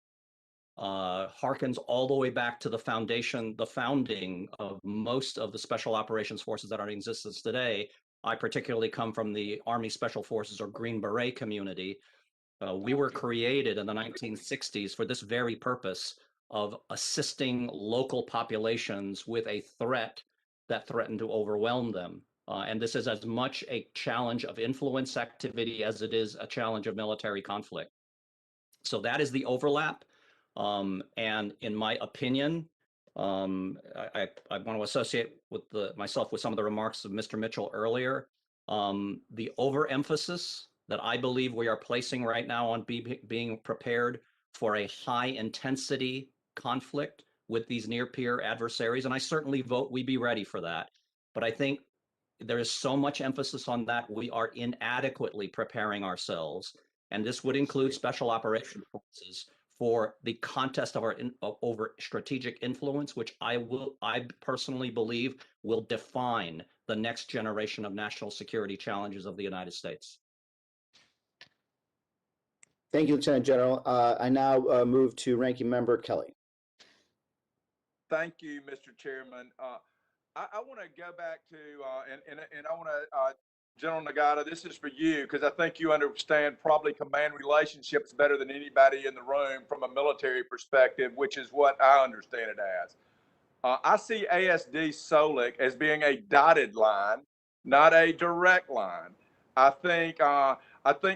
harkens all the way back to the founding of most of the special operations forces that are in existence today. I particularly come from the Army Special Forces or Green Beret community. We were created in the 1960s for this very purpose of assisting local populations with a threat that threatened to overwhelm them. And this is as much a challenge of influence activity as it is a challenge of military conflict. So that is the overlap. And in my opinion, I want to associate with myself with some of the remarks of Mr. Mitchell earlier. The overemphasis that I believe we are placing right now on being prepared for a high intensity conflict with these near peer adversaries, and I certainly vote we be ready for that. But I think there is so much emphasis on that we are inadequately preparing ourselves, and this would include special operations forces for the contest of over strategic influence, which I personally believe will define the next generation of national security challenges of the United States. Thank you, Lieutenant General. I now move to Ranking Member Kelly. Thank you, Mr. Chairman. I want to go back to, and I want to, General Nagata, this is for you, because I think you understand probably command relationships better than anybody in the room from a military perspective, which is what I understand it as. I see ASD SOLIC as being a dotted line, not a direct line. I think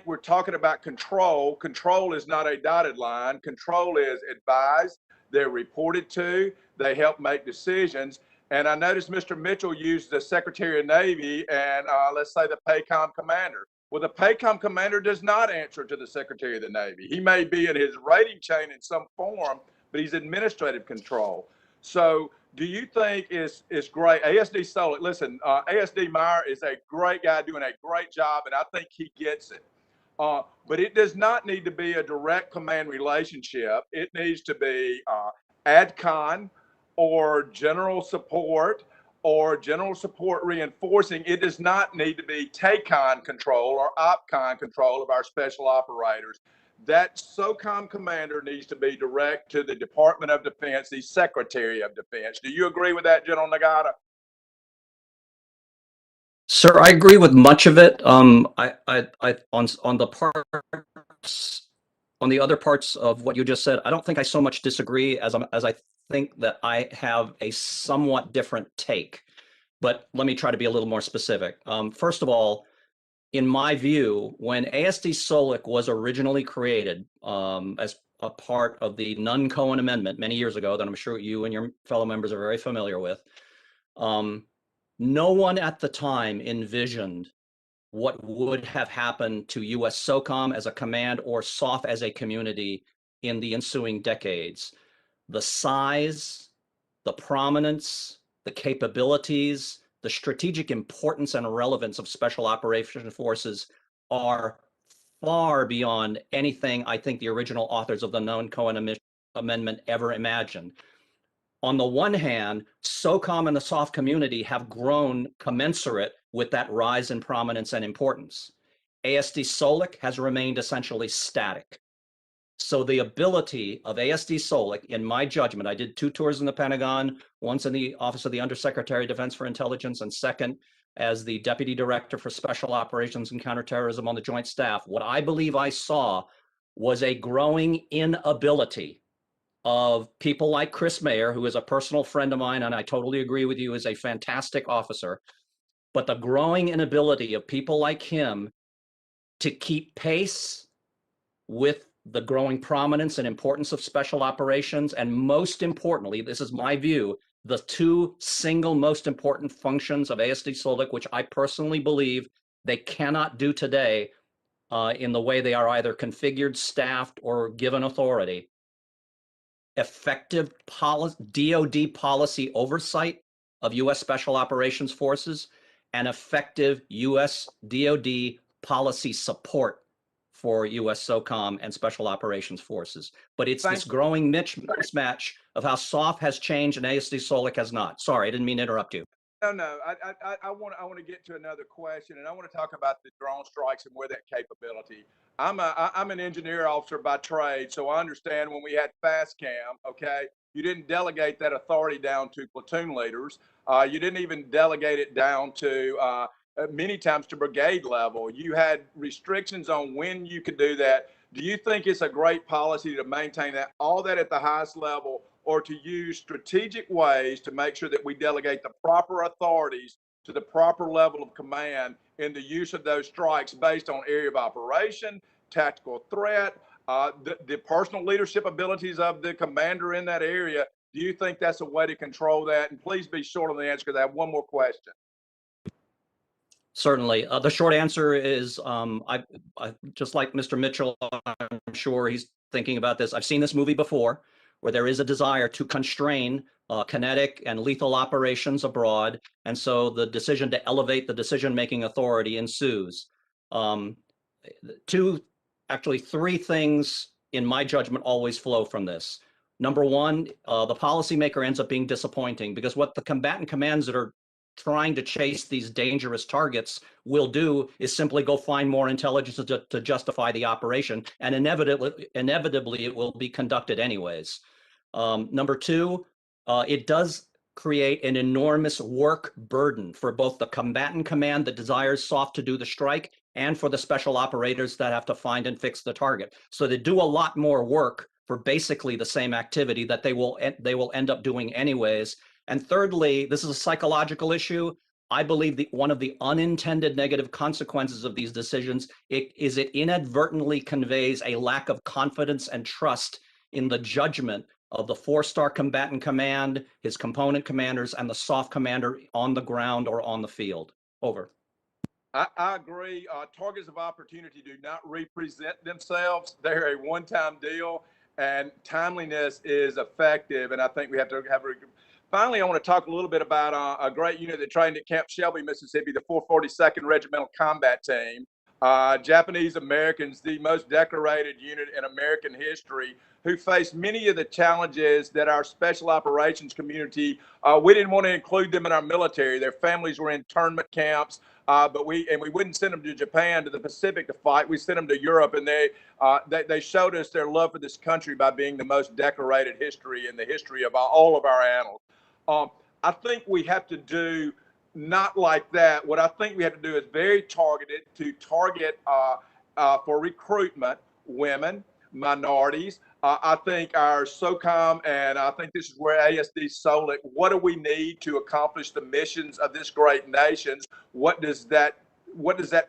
we're talking about control. Control is not a dotted line. Control is advised, they're reported to, they help make decisions. And I noticed Mr. Mitchell used the Secretary of Navy and let's say the PACOM commander. Well, the PACOM commander does not answer to the Secretary of the Navy. He may be in his rating chain in some form, but he's administrative control. So do you think it's great? ASD Solic, listen, ASD Meyer is a great guy doing a great job, and I think he gets it. But it does not need to be a direct command relationship. It needs to be ADCON, or general support reinforcing. It does not need to be TACON control or OPCON control of our special operators. That SOCOM commander needs to be direct to the Department of Defense, the Secretary of Defense. Do you agree with that, General Nagata? Sir, I agree with much of it. On the parts, on the other parts of what you just said, I don't think I so much disagree as I think that I have a somewhat different take. But let me try to be a little more specific. First of all, in my view, when ASD SOLIC was originally created as a part of the Nunn-Cohen Amendment many years ago, that I'm sure you and your fellow members are very familiar with, no one at the time envisioned what would have happened to US SOCOM as a command or SOF as a community in the ensuing decades. The size, the prominence, the capabilities, the strategic importance and relevance of special operations forces are far beyond anything I think the original authors of the Nunn-Cohen Amendment ever imagined. On the one hand, SOCOM and the SOF community have grown commensurate with that rise in prominence and importance. ASD SOLIC has remained essentially static. So the ability of ASD SOLIC, in my judgment, I did 2 tours in the Pentagon, once in the Office of the Undersecretary of Defense for Intelligence, and second as the Deputy Director for Special Operations and Counterterrorism on the Joint Staff. What I believe I saw was a growing inability of people like Chris Mayer, who is a personal friend of mine, and I totally agree with you, is a fantastic officer, but the growing inability of people like him to keep pace with the growing prominence and importance of special operations, and most importantly, this is my view, the 2 single most important functions of ASD SOLIC, which I personally believe they cannot do today in the way they are either configured, staffed, or given authority. Effective DoD policy oversight of U.S. Special Operations Forces and effective U.S. DoD policy support for U.S. SOCOM and Special Operations Forces. But it's this growing mismatch of how SOF has changed and ASD SOLIC has not. Sorry, I didn't mean to interrupt you. No. I want to get to another question, and I want to talk about the drone strikes and where that capability. I'm an engineer officer by trade, so I understand when we had FASTCAM, okay, you didn't delegate that authority down to platoon leaders. You didn't even delegate it down to many times to brigade level. You had restrictions on when you could do that. Do you think it's a great policy to maintain that, all that at the highest level, or to use strategic ways to make sure that we delegate the proper authorities to the proper level of command in the use of those strikes based on area of operation, tactical threat, the personal leadership abilities of the commander in that area? Do you think that's a way to control that? And please be short on the answer because I have one more question. Certainly. The short answer is, I just like Mr. Mitchell, I'm sure he's thinking about this. I've seen this movie before where there is a desire to constrain kinetic and lethal operations abroad. And so the decision to elevate the decision-making authority ensues. Actually, 3 things, in my judgment, always flow from this. Number one, the policymaker ends up being disappointing because what the combatant commands that are trying to chase these dangerous targets will do is simply go find more intelligence to justify the operation, and inevitably it will be conducted anyways. Number 2, it does create an enormous work burden for both the combatant command that desires SOF to do the strike and for the special operators that have to find and fix the target. So they do a lot more work for basically the same activity that they will end up doing anyways. And thirdly, this is a psychological issue. I believe one of the unintended negative consequences of these decisions is it inadvertently conveys a lack of confidence and trust in the judgment of the 4-star combatant command, his component commanders, and the SOF commander on the ground or on the field. Over. I agree. Targets of opportunity do not represent themselves. They're a one-time deal, and timeliness is effective. And I think we have to have. Finally, I want to talk a little bit about a great unit that trained at Camp Shelby, Mississippi, the 442nd Regimental Combat Team. Japanese Americans, the most decorated unit in American history, who faced many of the challenges that our special operations community, we didn't want to include them in our military. Their families were in internment camps, but we wouldn't send them to Japan, to the Pacific to fight. We sent them to Europe, and they showed us their love for this country by being the most decorated history in the history of all of our annals. I think we have to do not like that. What I think we have to do is very targeted to target for recruitment women, minorities. I think our SOCOM, and I think this is where ASD SOLIC, what do we need to accomplish the missions of this great nation? What does that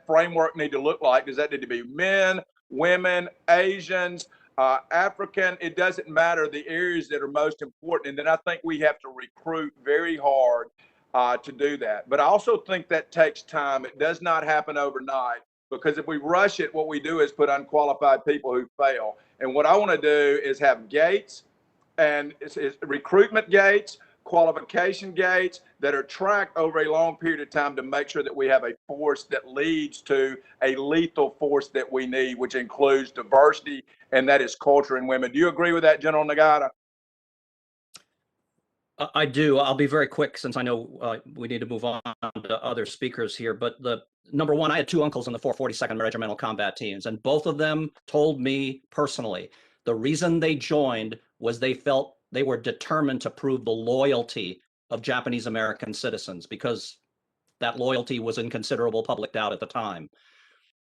framework need to look like? Does that need to be men, women, Asians, African? It doesn't matter, the areas that are most important. And then I think we have to recruit very hard to do that. But I also think that takes time. It does not happen overnight, because if we rush it, what we do is put unqualified people who fail. And what I want to do is have gates, and it's recruitment gates, qualification gates that are tracked over a long period of time to make sure that we have a force that leads to a lethal force that we need, which includes diversity, and that is culture and women. Do you agree with that, General Nagata? I do. I'll be very quick since I know we need to move on to other speakers here. But the number one, I had two uncles in the 442nd Regimental Combat Teams, and both of them told me personally the reason they joined was they felt they were determined to prove the loyalty of Japanese American citizens because that loyalty was in considerable public doubt at the time.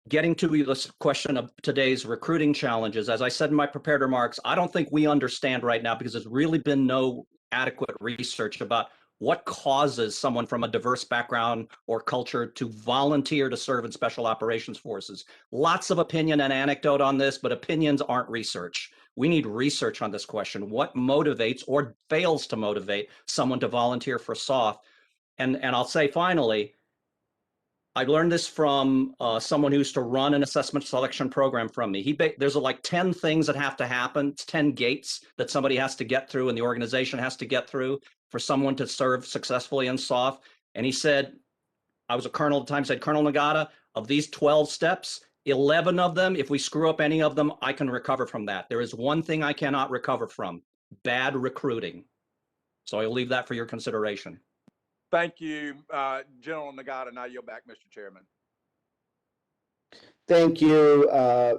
Getting to the question of today's recruiting challenges, as I said in my prepared remarks, I don't think we understand right now because there's really been no adequate research about what causes someone from a diverse background or culture to volunteer to serve in special operations forces. Lots of opinion and anecdote on this, but opinions aren't research. We need research on this question. What motivates or fails to motivate someone to volunteer for SOF? And I'll say finally, I learned this from someone who used to run an assessment selection program from me. There's like 10 things that have to happen. It's 10 gates that somebody has to get through and the organization has to get through for someone to serve successfully in SOF. And he said, I was a colonel at the time, said, Colonel Nagata, of these 12 steps, 11 of them, if we screw up any of them, I can recover from that. There is one thing I cannot recover from, bad recruiting. So I'll leave that for your consideration. Thank you, General Nagata. Now yield back, Mr. Chairman. Thank you,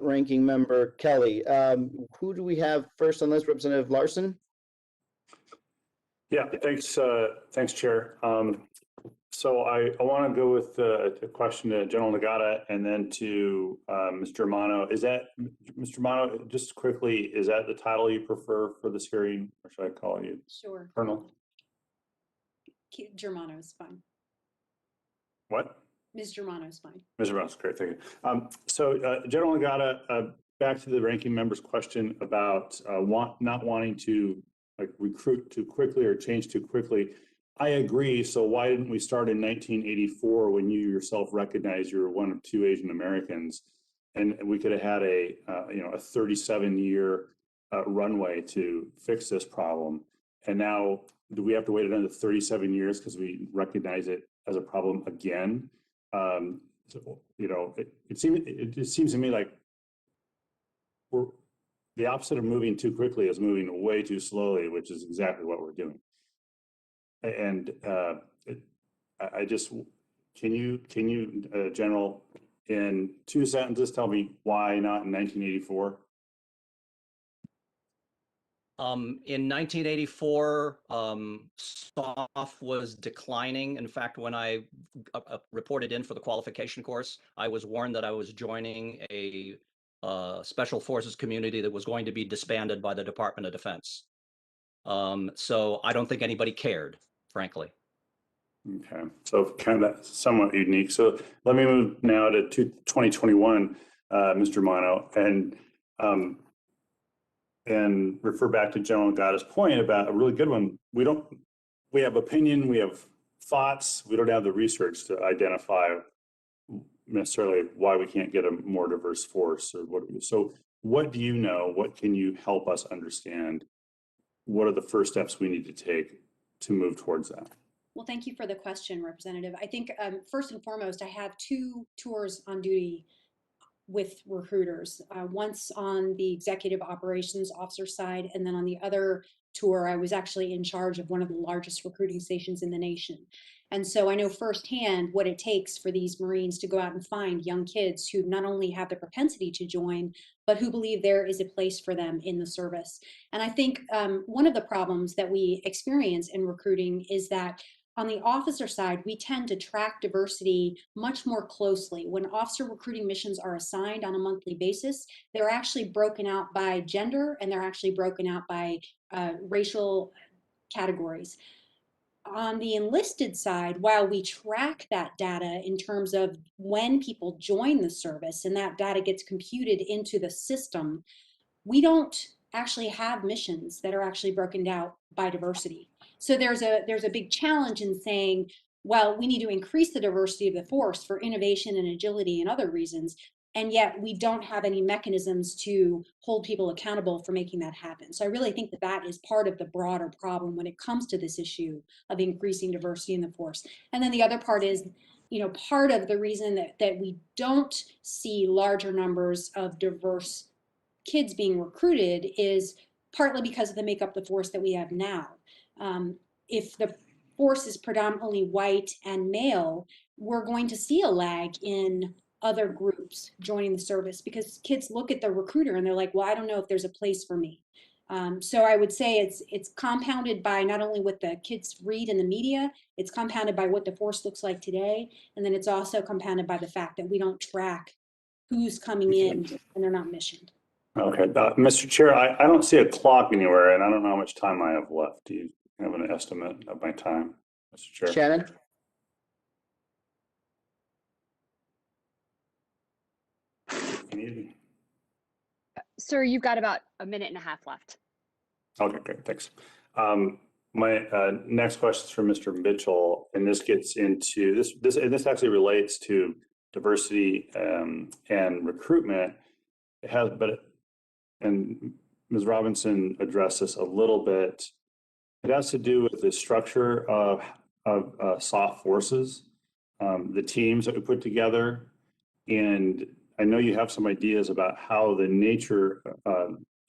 Ranking Member Kelly. Who do we have first on this? Representative Larson? Yeah, thanks, Chair. So I want to go with a question to General Nagata and then to Mr. Romano. Is that, Mr. Romano, just quickly, is that the title you prefer for this hearing, or should I call you Sure. Colonel? Germano's fine. What? Ms. Germano's fine. Ms. Romano's great, thank you. So General Nagata, back to the ranking member's question about not wanting to recruit too quickly or change too quickly. I agree. So why didn't we start in 1984 when you yourself recognized you were one of two Asian Americans, and we could have had a 37-year runway to fix this problem? And now, do we have to wait another 37 years because we recognize it as a problem again? It seems to me like we're the opposite of moving too quickly is moving way too slowly, which is exactly what we're doing. And can you, General, in 2 sentences, tell me why not in 1984? In 1984, SOF was declining. In fact, when I reported in for the qualification course, I was warned that I was joining a special forces community that was going to be disbanded by the Department of Defense. So I don't think anybody cared, frankly. Okay, so kind of somewhat unique. So let me move now to 2021, Mr. Romano, and refer back to General Nagata's point about a really good one. We have opinion, we have thoughts, we don't have the research to identify necessarily why we can't get a more diverse force or what. So what do you know? What can you help us understand? What are the first steps we need to take to move towards that? Well, thank you for the question, Representative. I think first and foremost, I have 2 tours on duty with recruiters, once on the executive operations officer side, and then on the other tour, I was actually in charge of one of the largest recruiting stations in the nation. And so I know firsthand what it takes for these Marines to go out and find young kids who not only have the propensity to join, but who believe there is a place for them in the service. And I think one of the problems that we experience in recruiting is that on the officer side, we tend to track diversity much more closely. When officer recruiting missions are assigned on a monthly basis, they're actually broken out by gender and they're actually broken out by racial categories. On the enlisted side, while we track that data in terms of when people join the service and that data gets computed into the system, we don't actually have missions that are actually broken out by diversity. So there's a big challenge in saying, well, we need to increase the diversity of the force for innovation and agility and other reasons, and yet we don't have any mechanisms to hold people accountable for making that happen. So I really think that that is part of the broader problem when it comes to this issue of increasing diversity in the force. And then the other part is, part of the reason that we don't see larger numbers of diverse kids being recruited is partly because of the makeup of the force that we have now. if the force is predominantly white and male, we're going to see a lag in other groups joining the service because kids look at the recruiter and they're like, well, I don't know if there's a place for me. So I would say it's compounded by not only what the kids read in the media, it's compounded by what the force looks like today, and then it's also compounded by the fact that we don't track who's coming in and they're not missioned. Okay, Mr. Chair, I don't see a clock anywhere, and I don't know how much time I have left. Do you have an estimate of my time, Mr. Chair? Shannon? Sir, you've got about a minute and a half left. Okay, great, thanks. My next question is for Mr. Mitchell, and this gets into this actually relates to diversity and recruitment. It has, and Ms. Robinson addressed this a little bit. It has to do with the structure of soft forces, the teams that we put together, and I know you have some ideas about how the nature,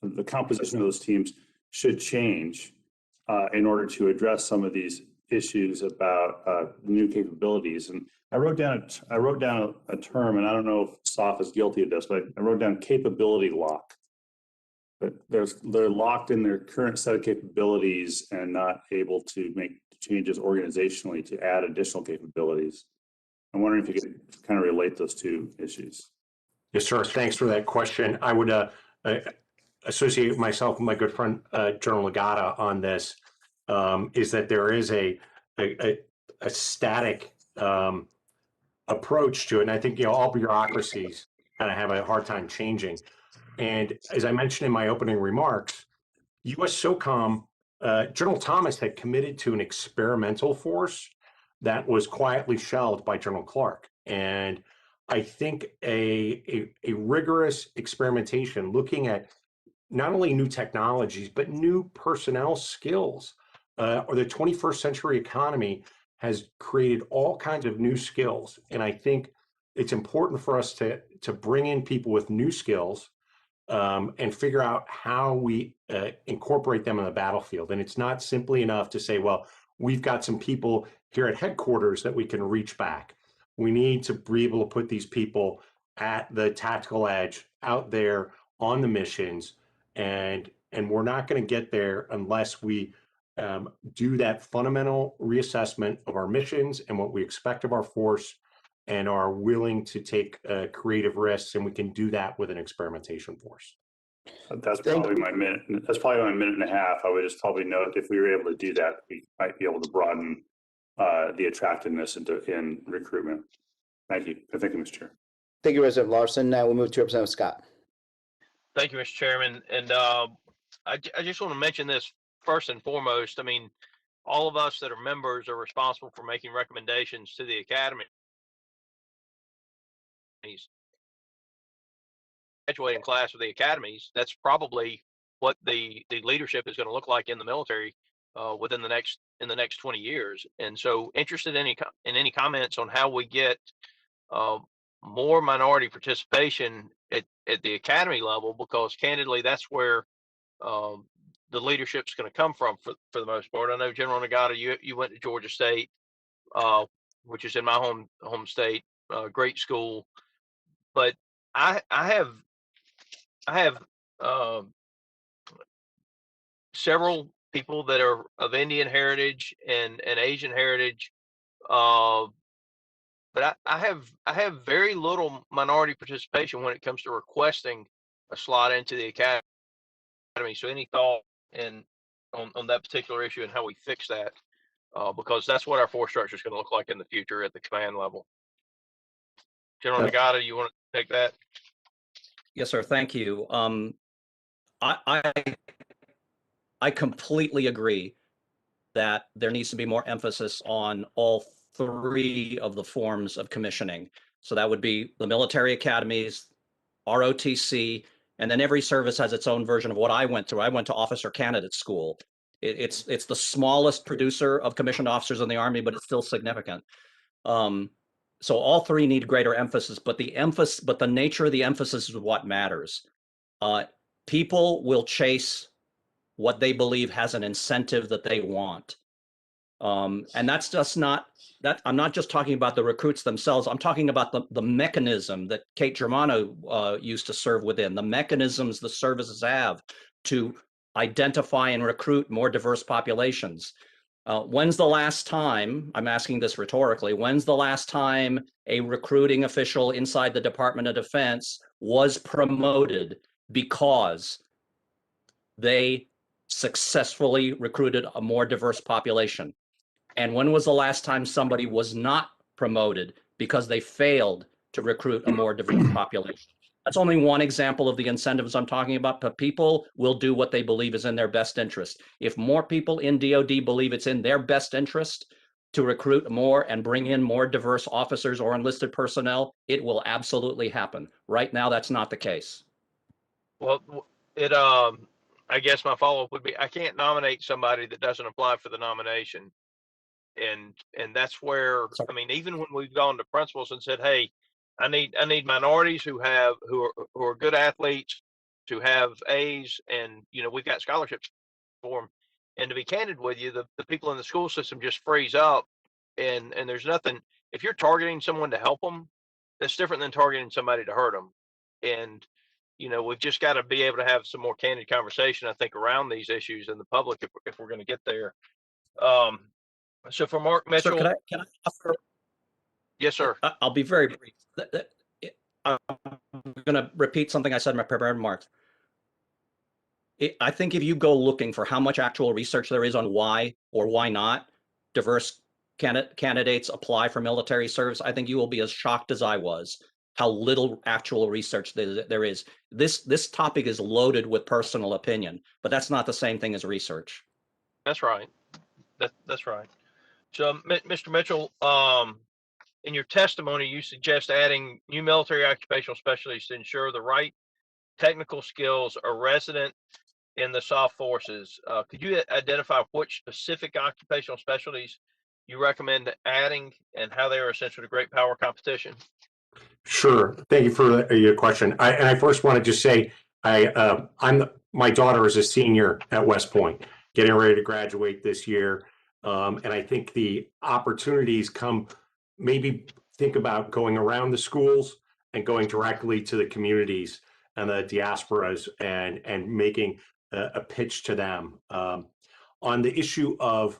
the composition of those teams should change in order to address some of these issues about new capabilities. And I wrote down a term, and I don't know if SOF is guilty of this, but I wrote down capability lock. But they're locked in their current set of capabilities and not able to make changes organizationally to add additional capabilities. I'm wondering if you could kind of relate those two issues. Yes, sir. Thanks for that question. I would associate myself with my good friend, General Legata on this, is that there is a static approach to it. And I think, all bureaucracies kind of have a hard time changing. And as I mentioned in my opening remarks, US SOCOM, General Thomas had committed to an experimental force that was quietly shelved by General Clark. And I think a rigorous experimentation looking at not only new technologies, but new personnel skills, or the 21st century economy has created all kinds of new skills. And I think it's important for us to bring in people with new skills and figure out how we incorporate them on the battlefield. And it's not simply enough to say, well, we've got some people here at headquarters that we can reach back. We need to be able to put these people at the tactical edge out there on the missions. And we're not going to get there unless we do that fundamental reassessment of our missions and what we expect of our force and are willing to take creative risks. And we can do that with an experimentation force. That's probably my minute. That's probably my minute and a half. I would just probably note if we were able to do that, we might be able to broaden the attractiveness in recruitment. Thank you. Thank you, Mr. Chair. Thank you, Representative Larson. Now we'll move to Representative Scott. Thank you, Mr. Chairman. And I just want to mention this first and foremost. I mean, all of us that are members are responsible for making recommendations to the academy. Graduating class of the academies, that's probably what the leadership is going to look like in the military within the next 20 years. And so interested in any comments on how we get more minority participation at the academy level, because candidly, that's where the leadership's going to come from for the most part. I know General Nagata, you went to Georgia State, which is in my home state, great school. But I have several people that are of Indian heritage and Asian heritage, but I have very little minority participation when it comes to requesting a slot into the academy. So any thought on that particular issue and how we fix that, because that's what our force structure is going to look like in the future at the command level. General Nagata, you want to take that? Yes, sir. Thank you. I completely agree that there needs to be more emphasis on all three of the forms of commissioning. So that would be the military academies, ROTC, and then every service has its own version of what I went through. I went to officer candidate school. It's the smallest producer of commissioned officers in the Army, but it's still significant. So all three need greater emphasis, but the nature of the emphasis is what matters. People will chase what they believe has an incentive that they want. And that's just not that. I'm not just talking about the recruits themselves. I'm talking about the mechanism that Kate Germano used to serve within, the mechanisms the services have to identify and recruit more diverse populations. When's the last time, I'm asking this rhetorically, when's the last time a recruiting official inside the Department of Defense was promoted because they successfully recruited a more diverse population? And when was the last time somebody was not promoted because they failed to recruit a more diverse population? That's only one example of the incentives I'm talking about, but people will do what they believe is in their best interest. If more people in DoD believe it's in their best interest to recruit more and bring in more diverse officers or enlisted personnel, it will absolutely happen. Right now, that's not the case. Well, I guess my follow-up would be, I can't nominate somebody that doesn't apply for the nomination. And that's where, I mean, even when we've gone to principals and said, hey, I need minorities who are good athletes, who have A's, and we've got scholarships for them. And to be candid with you, the people in the school system just freeze up, and there's nothing. If you're targeting someone to help them, that's different than targeting somebody to hurt them. And we've just got to be able to have some more candid conversation, I think, around these issues in the public if we're going to get there. So for Mark Mitchell, Sir, can I offer? Yes, sir. I'll be very brief. I'm going to repeat something I said in my prepared remarks. I think if you go looking for how much actual research there is on why or why not diverse candidates apply for military service, I think you will be as shocked as I was how little actual research there is. This topic is loaded with personal opinion, but that's not the same thing as research. That's right. That's right. So, Mr. Mitchell, in your testimony, you suggest adding new military occupational specialties to ensure the right technical skills are resident in the SOF forces. Could you identify which specific occupational specialties you recommend adding and how they are essential to great power competition? Sure. Thank you for your question. I first want to just say my daughter is a senior at West Point, getting ready to graduate this year. And I think the opportunities come, maybe think about going around the schools and going directly to the communities and the diasporas and making a pitch to them. On the issue of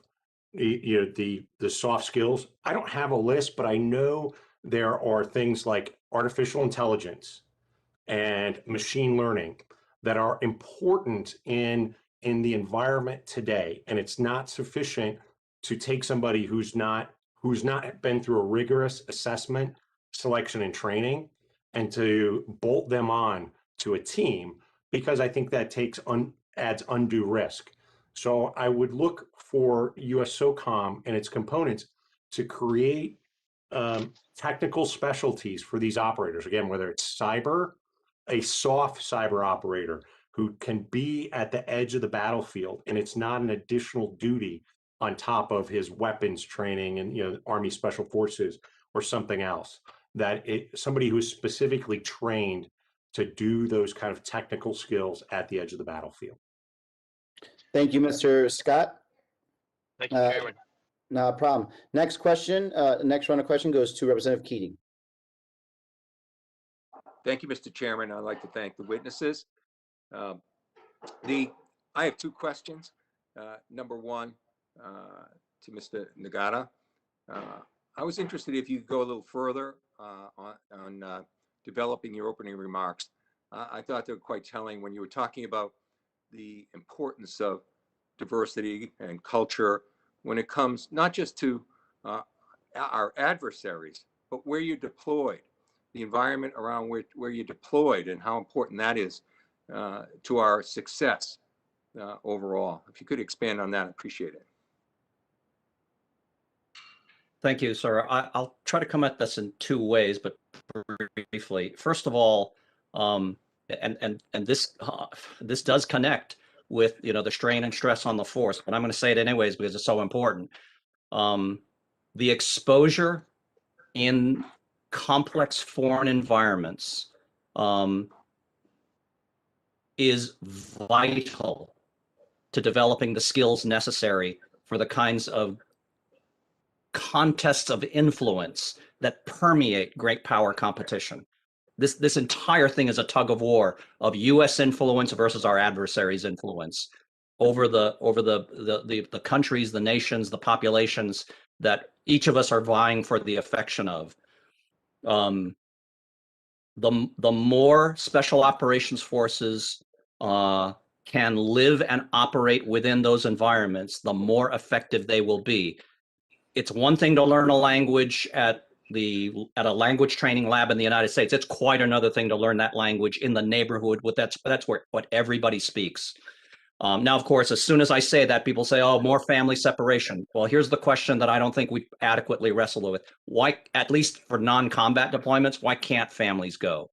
the soft skills, I don't have a list, but I know there are things like artificial intelligence and machine learning that are important in the environment today. And it's not sufficient to take somebody who's not been through a rigorous assessment, selection, and training and to bolt them on to a team, because I think that adds undue risk. So I would look for USSOCOM and its components to create technical specialties for these operators. Again, whether it's cyber, a soft cyber operator who can be at the edge of the battlefield, and it's not an additional duty on top of his weapons training and Army Special Forces or something else. That somebody who's specifically trained to do those kind of technical skills at the edge of the battlefield. Thank you, Mr. Scott. Thank you, Chairman. No problem. Next question. Next round of question goes to Representative Keating. Thank you, Mr. Chairman. I'd like to thank the witnesses. I have two questions. Number one, to Mr. Nagata. I was interested if you could go a little further on developing your opening remarks. I thought they were quite telling when you were talking about the importance of diversity and culture when it comes not just to our adversaries, but where you're deployed, the environment around where you're deployed and how important that is to our success overall. If you could expand on that, I appreciate it. Thank you, sir. I'll try to come at this in two ways, but briefly. First of all, and this does connect with the strain and stress on the force, but I'm going to say it anyways because it's so important. The exposure in complex foreign environments is vital to developing the skills necessary for the kinds of contests of influence that permeate great power competition. This entire thing is a tug of war of U.S. influence versus our adversaries' influence over the countries, the nations, the populations that each of us are vying for the affection of. The more special operations forces can live and operate within those environments, the more effective they will be. It's one thing to learn a language at a language training lab in the United States. It's quite another thing to learn that language in the neighborhood. That's what everybody speaks. Now, of course, as soon as I say that, people say, "Oh, more family separation." Well, here's the question that I don't think we adequately wrestle with: why, at least for non-combat deployments, why can't families go?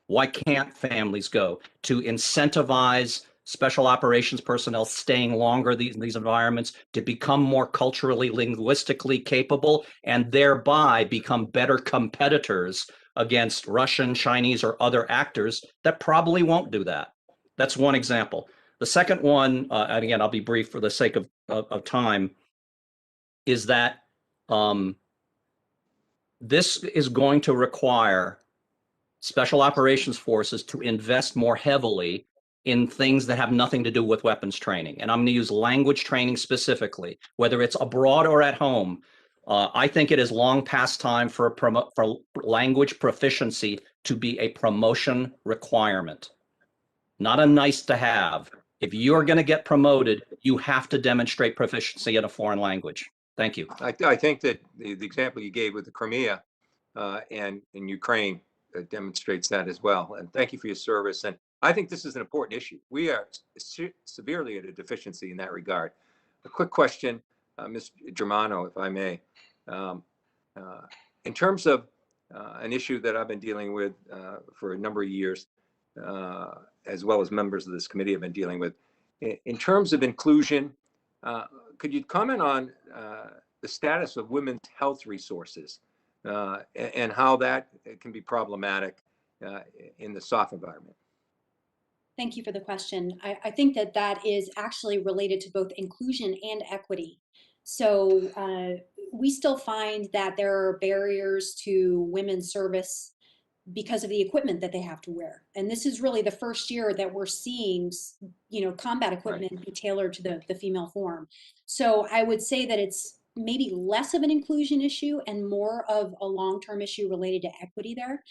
Why can't families go? To incentivize special operations personnel staying longer in these environments, to become more culturally, linguistically capable, and thereby become better competitors against Russian, Chinese, or other actors that probably won't do that. That's one example. The second one, and again, I'll be brief for the sake of time, is that this is going to require special operations forces to invest more heavily in things that have nothing to do with weapons training. And I'm going to use language training specifically, whether it's abroad or at home. I think it is long past time for language proficiency to be a promotion requirement, not a nice to have. If you're going to get promoted, you have to demonstrate proficiency in a foreign language. Thank you. I think that the example you gave with the Crimea and in Ukraine demonstrates that as well. And thank you for your service. And I think this is an important issue. We are severely at a deficiency in that regard. A quick question, Ms. Germano, if I may. In terms of an issue that I've been dealing with for a number of years, as well as members of this committee have been dealing with, in terms of inclusion, could you comment on the status of women's health resources and how that can be problematic in the SOF environment? Thank you for the question. I think that that is actually related to both inclusion and equity. So we still find that there are barriers to women's service because of the equipment that they have to wear. And this is really the first year that we're seeing, combat equipment be tailored to the female form. So I would say that it's maybe less of an inclusion issue and more of a long-term issue related to equity there.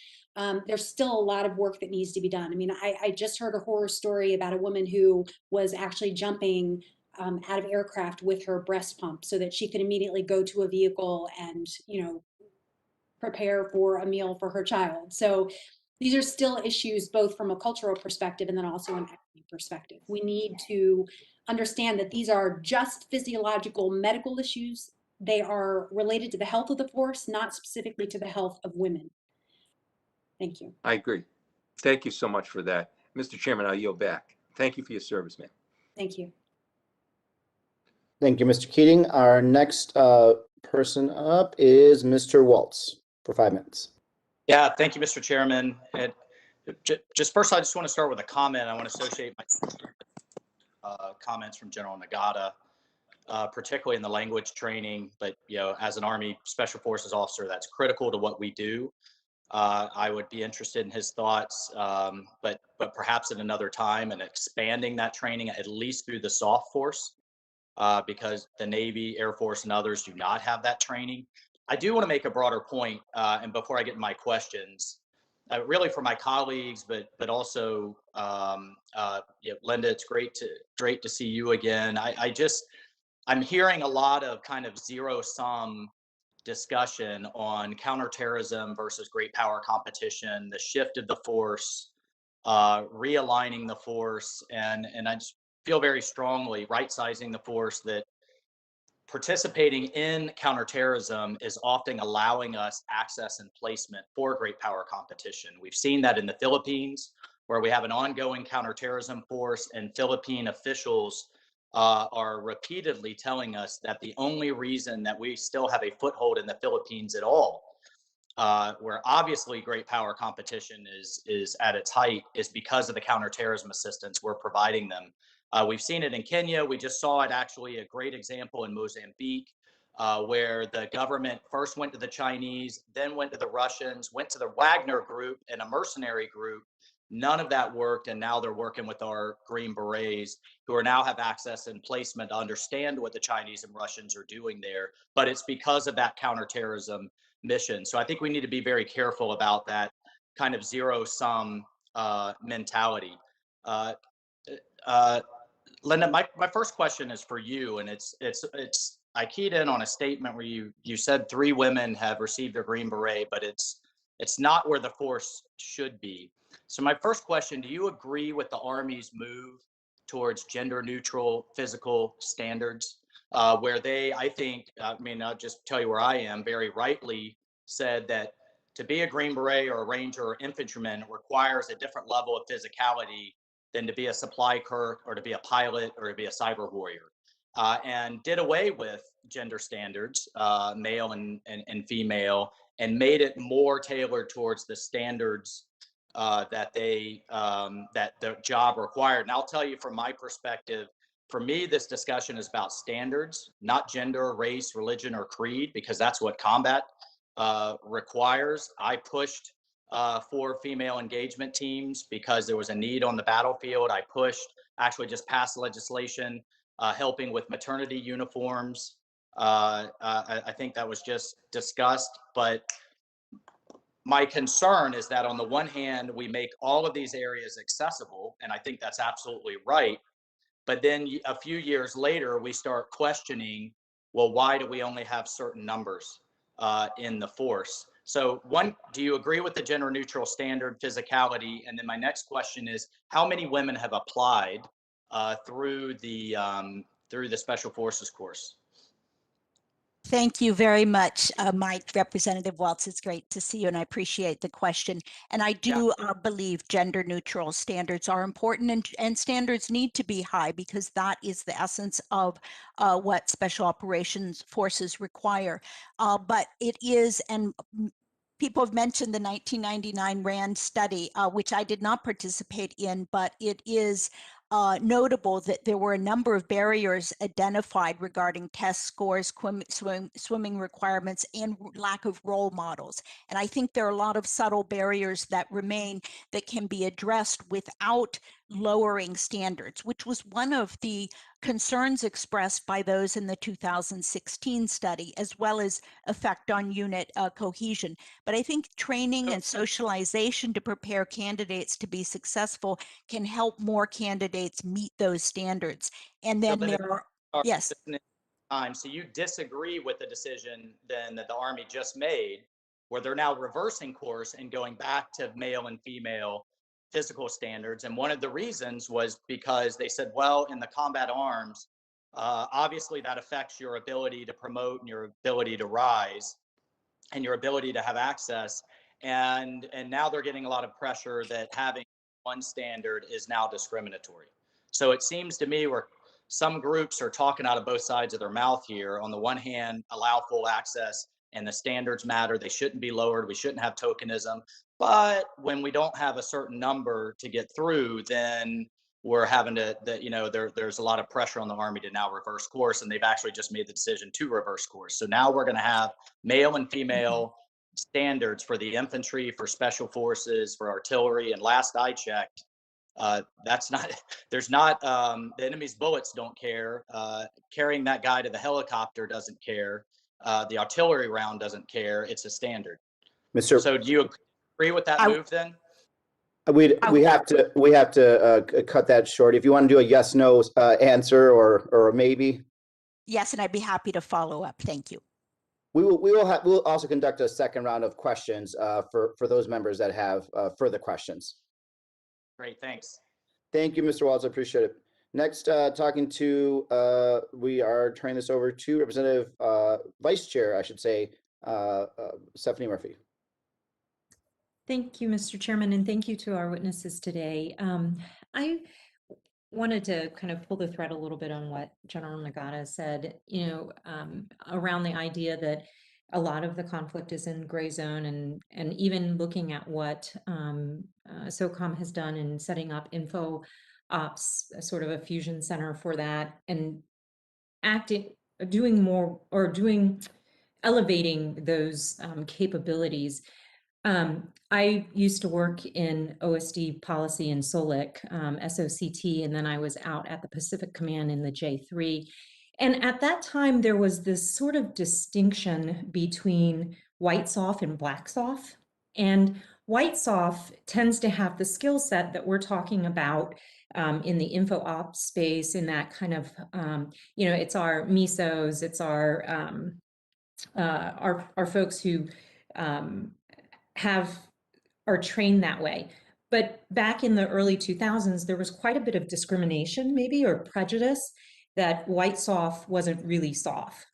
There's still a lot of work that needs to be done. I mean, I just heard a horror story about a woman who was actually jumping out of aircraft with her breast pump so that she could immediately go to a vehicle and, prepare for a meal for her child. So these are still issues both from a cultural perspective and then also an equity perspective. We need to understand that these are just physiological medical issues. They are related to the health of the force, not specifically to the health of women. Thank you. I agree. Thank you so much for that. Mr. Chairman, I'll yield back. Thank you for your service, ma'am. Thank you. Thank you, Mr. Keating. Our next person up is Mr. Waltz for 5 minutes. Yeah, thank you, Mr. Chairman. And just first, I just want to start with a comment. I want to associate my comments from General Nagata, particularly in the language training. But as an Army Special Forces officer, that's critical to what we do. I would be interested in his thoughts, but perhaps at another time, and expanding that training at least through the SOF force, because the Navy, Air Force, and others do not have that training. I do want to make a broader point, and before I get to my questions, really for my colleagues, but also Linda, it's great to see you again. I'm hearing a lot of kind of zero-sum discussion on counterterrorism versus great power competition, the shift of the force, realigning the force, and I just feel very strongly right-sizing the force that participating in counterterrorism is often allowing us access and placement for great power competition. We've seen that in the Philippines, where we have an ongoing counterterrorism force, and Philippine officials are repeatedly telling us that the only reason that we still have a foothold in the Philippines at all, where obviously great power competition is at its height, is because of the counterterrorism assistance we're providing them. We've seen it in Kenya. We just saw it, actually, a great example in Mozambique. where the government first went to the Chinese, then went to the Russians, went to the Wagner group and a mercenary group. None of that worked, and now they're working with our Green Berets, who are now have access and placement to understand what the Chinese and Russians are doing there. But it's because of that counterterrorism mission. So I think we need to be very careful about that kind of zero-sum mentality. Linda, my first question is for you, and it's I keyed in on a statement where you said 3 women have received a Green Beret, but it's not where the force should be. So my first question, do you agree with the Army's move towards gender neutral physical standards, where they, I think, I mean, I'll just tell you where I am, very rightly said that to be a Green Beret or a Ranger or infantryman requires a different level of physicality than to be a supply clerk or to be a pilot or to be a cyber warrior, and did away with gender standards, male and female, and made it more tailored towards the standards that the job required. And I'll tell you from my perspective, for me, this discussion is about standards, not gender, race, religion, or creed, because that's what combat requires. I pushed for female engagement teams because there was a need on the battlefield. I pushed, actually just passed legislation helping with maternity uniforms. I think that was just discussed, but my concern is that on the one hand, we make all of these areas accessible, and I think that's absolutely right. But then a few years later, we start questioning, well, why do we only have certain numbers in the force? So one, do you agree with the gender neutral standard physicality? And then my next question is, how many women have applied through the Special Forces course? Thank you very much, Mike. Representative Waltz. It's great to see you, and I appreciate the question. And I do believe gender neutral standards are important, and standards need to be high because that is the essence of what Special Operations Forces require. But it is, and people have mentioned the 1999 RAND study, which I did not participate in, but it is notable that there were a number of barriers identified regarding test scores, swimming requirements, and lack of role models. And I think there are a lot of subtle barriers that remain that can be addressed without lowering standards, which was one of the concerns expressed by those in the 2016 study, as well as effect on unit cohesion. But I think training and socialization to prepare candidates to be successful can help more candidates meet those standards. And then there are, yes. So you disagree with the decision then that the Army just made, where they're now reversing course and going back to male and female physical standards. And one of the reasons was because they said, well, in the combat arms, obviously that affects your ability to promote and your ability to rise and your ability to have access. And now they're getting a lot of pressure that having one standard is now discriminatory. So it seems to me where some groups are talking out of both sides of their mouth here. On the one hand, allow full access and the standards matter. They shouldn't be lowered. We shouldn't have tokenism. But when we don't have a certain number to get through, then we're having to, there's a lot of pressure on the Army to now reverse course, and they've actually just made the decision to reverse course. So now we're going to have male and female standards for the infantry, for special forces, for artillery. And last I checked, that's not, there's not, the enemy's bullets don't care. Carrying that guy to the helicopter doesn't care. The artillery round doesn't care. It's a standard. So do you agree with that move then? We have to cut that short. If you want to do a yes, no answer or a maybe. Yes, and I'd be happy to follow up. Thank you. We'll also conduct a second round of questions for those members that have further questions. Great, thanks. Thank you, Mr. Waltz. I appreciate it. Next, we are turning this over to Representative Vice Chair, I should say, Stephanie Murphy. Thank you, Mr. Chairman, and thank you to our witnesses today. I wanted to kind of pull the thread a little bit on what General Nagata said, around the idea that a lot of the conflict is in gray zone, and even looking at what SOCOM has done in setting up info ops, sort of a fusion center for that, and doing more or elevating those capabilities. I used to work in OSD policy in SOLIC, SOCT, and then I was out at the Pacific Command in the J3. And at that time, there was this sort of distinction between white SOF and black SOF. And white SOF tends to have the skill set that we're talking about in the info ops space, in that kind of, it's our MISOs, it's our folks who are trained that way. But back in the early 2000s, there was quite a bit of discrimination, maybe, or prejudice that white SOF wasn't really SOF.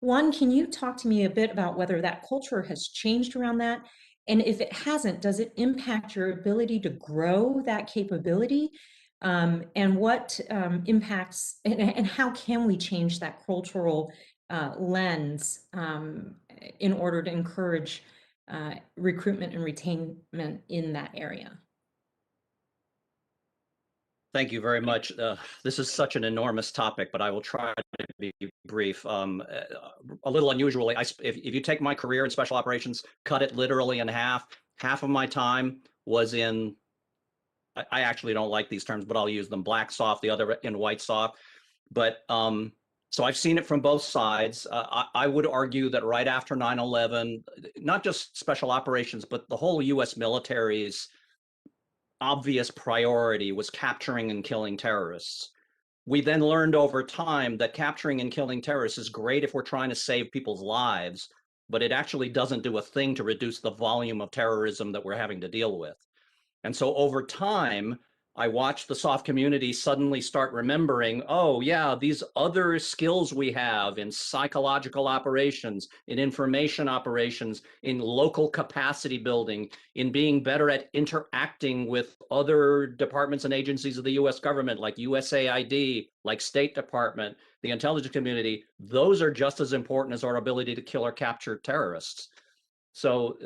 One, can you talk to me a bit about whether that culture has changed around that? And if it hasn't, does it impact your ability to grow that capability? And what impacts, and how can we change that cultural lens in order to encourage recruitment and retainment in that area? Thank you very much. This is such an enormous topic, but I will try to be brief. A little unusually, if you take my career in special operations, cut it literally in half of my time was in, I actually don't like these terms, but I'll use them, black SOF, the other in white SOF. But so I've seen it from both sides. I would argue that right after 9/11, not just special operations, but the whole US military's obvious priority was capturing and killing terrorists. We then learned over time that capturing and killing terrorists is great if we're trying to save people's lives, but it actually doesn't do a thing to reduce the volume of terrorism that we're having to deal with. And so over time, I watched the SOF community suddenly start remembering, oh yeah, these other skills we have in psychological operations, in information operations, in local capacity building, in being better at interacting with other departments and agencies of the US government, like USAID, like State Department, the intelligence community, those are just as important as our ability to kill or capture terrorists. So,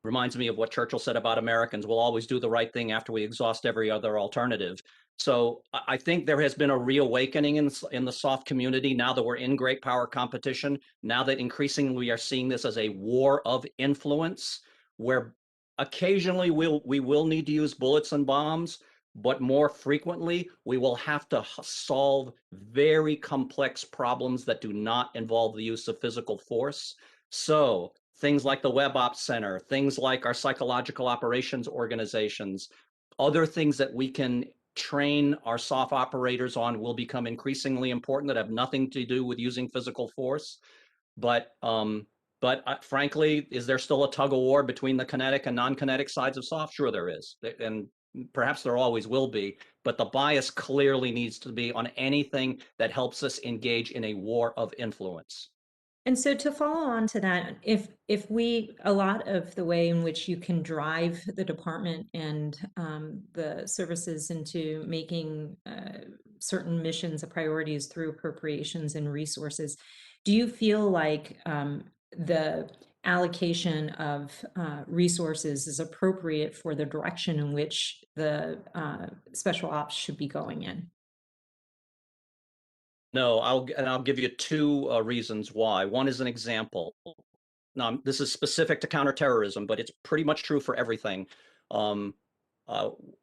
reminds me of what Churchill said about Americans: we'll always do the right thing after we exhaust every other alternative. So I think there has been a reawakening in the SOF community now that we're in great power competition, now that increasingly we are seeing this as a war of influence, where occasionally we will need to use bullets and bombs, but more frequently we will have to solve very complex problems that do not involve the use of physical force. So things like the Web Ops Center, things like our psychological operations organizations, other things that we can train our SOF operators on will become increasingly important that have nothing to do with using physical force. But frankly, is there still a tug of war between the kinetic and non-kinetic sides of SOF? Sure there is. And perhaps there always will be, but the bias clearly needs to be on anything that helps us engage in a war of influence. And so to follow on to that, if a lot of the way in which you can drive the department and the services into making certain missions a priority is through appropriations and resources, do you feel like the allocation of resources is appropriate for the direction in which the special ops should be going in? No, I'll give you two reasons why. One is an example. Now, this is specific to counterterrorism, but it's pretty much true for everything.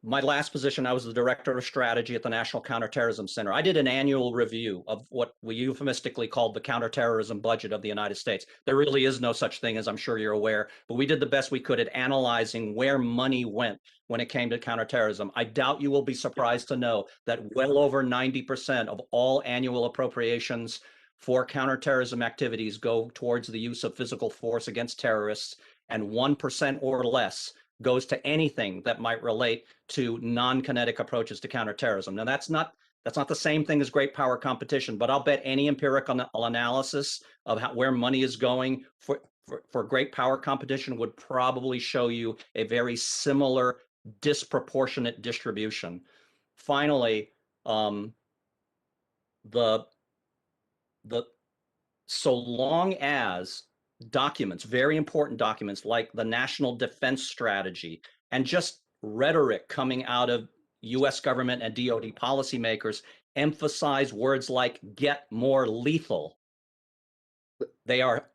My last position, I was the director of strategy at the National Counterterrorism Center. I did an annual review of what we euphemistically called the Counterterrorism Budget of the United States. There really is no such thing, as I'm sure you're aware, but we did the best we could at analyzing where money went when it came to counterterrorism. I doubt you will be surprised to know that well over 90% of all annual appropriations for counterterrorism activities go towards the use of physical force against terrorists, and 1% or less goes to anything that might relate to non-kinetic approaches to counterterrorism. Now, that's not the same thing as great power competition, but I'll bet any empirical analysis of where money is going for great power competition would probably show you a very similar disproportionate distribution. Finally, so long as documents, very important documents like the National Defense Strategy, and just rhetoric coming out of US government and DoD policymakers emphasize words like get more lethal. They are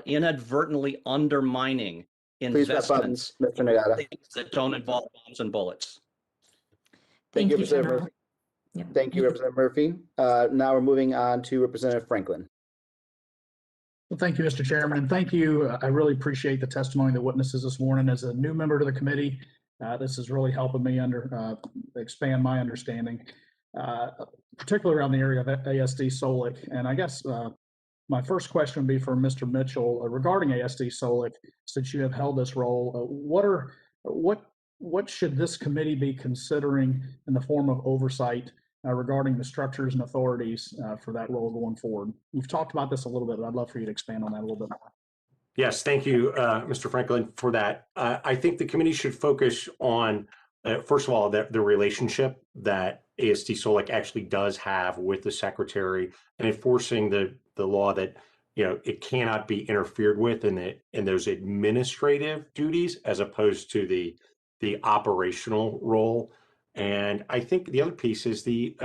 inadvertently undermining Please wrap up, investments Mr. Nagata. things that don't involve bombs and bullets. Thank you, Representative General. Murphy. Yeah. Thank you, Representative Murphy. Now we're moving on to Representative Franklin. Well, thank you, Mr. Chairman, and thank you. I really appreciate the testimony of the witnesses this morning. As a new member to the committee, this is really helping me expand my understanding, particularly around the area of ASD SOLIC. And I guess my first question would be for Mr. Mitchell regarding ASD SOLIC. Since you have held this role, what should this committee be considering in the form of oversight regarding the structures and authorities for that role going forward? You've talked about this a little bit, but I'd love for you to expand on that a little bit more. Yes, thank you, Mr. Franklin, for that. I think the committee should focus on, first of all, the relationship that ASD SOLIC actually does have with the secretary and enforcing the law that, you know, it cannot be interfered with in those administrative duties as opposed to the operational role. And I think the other piece is the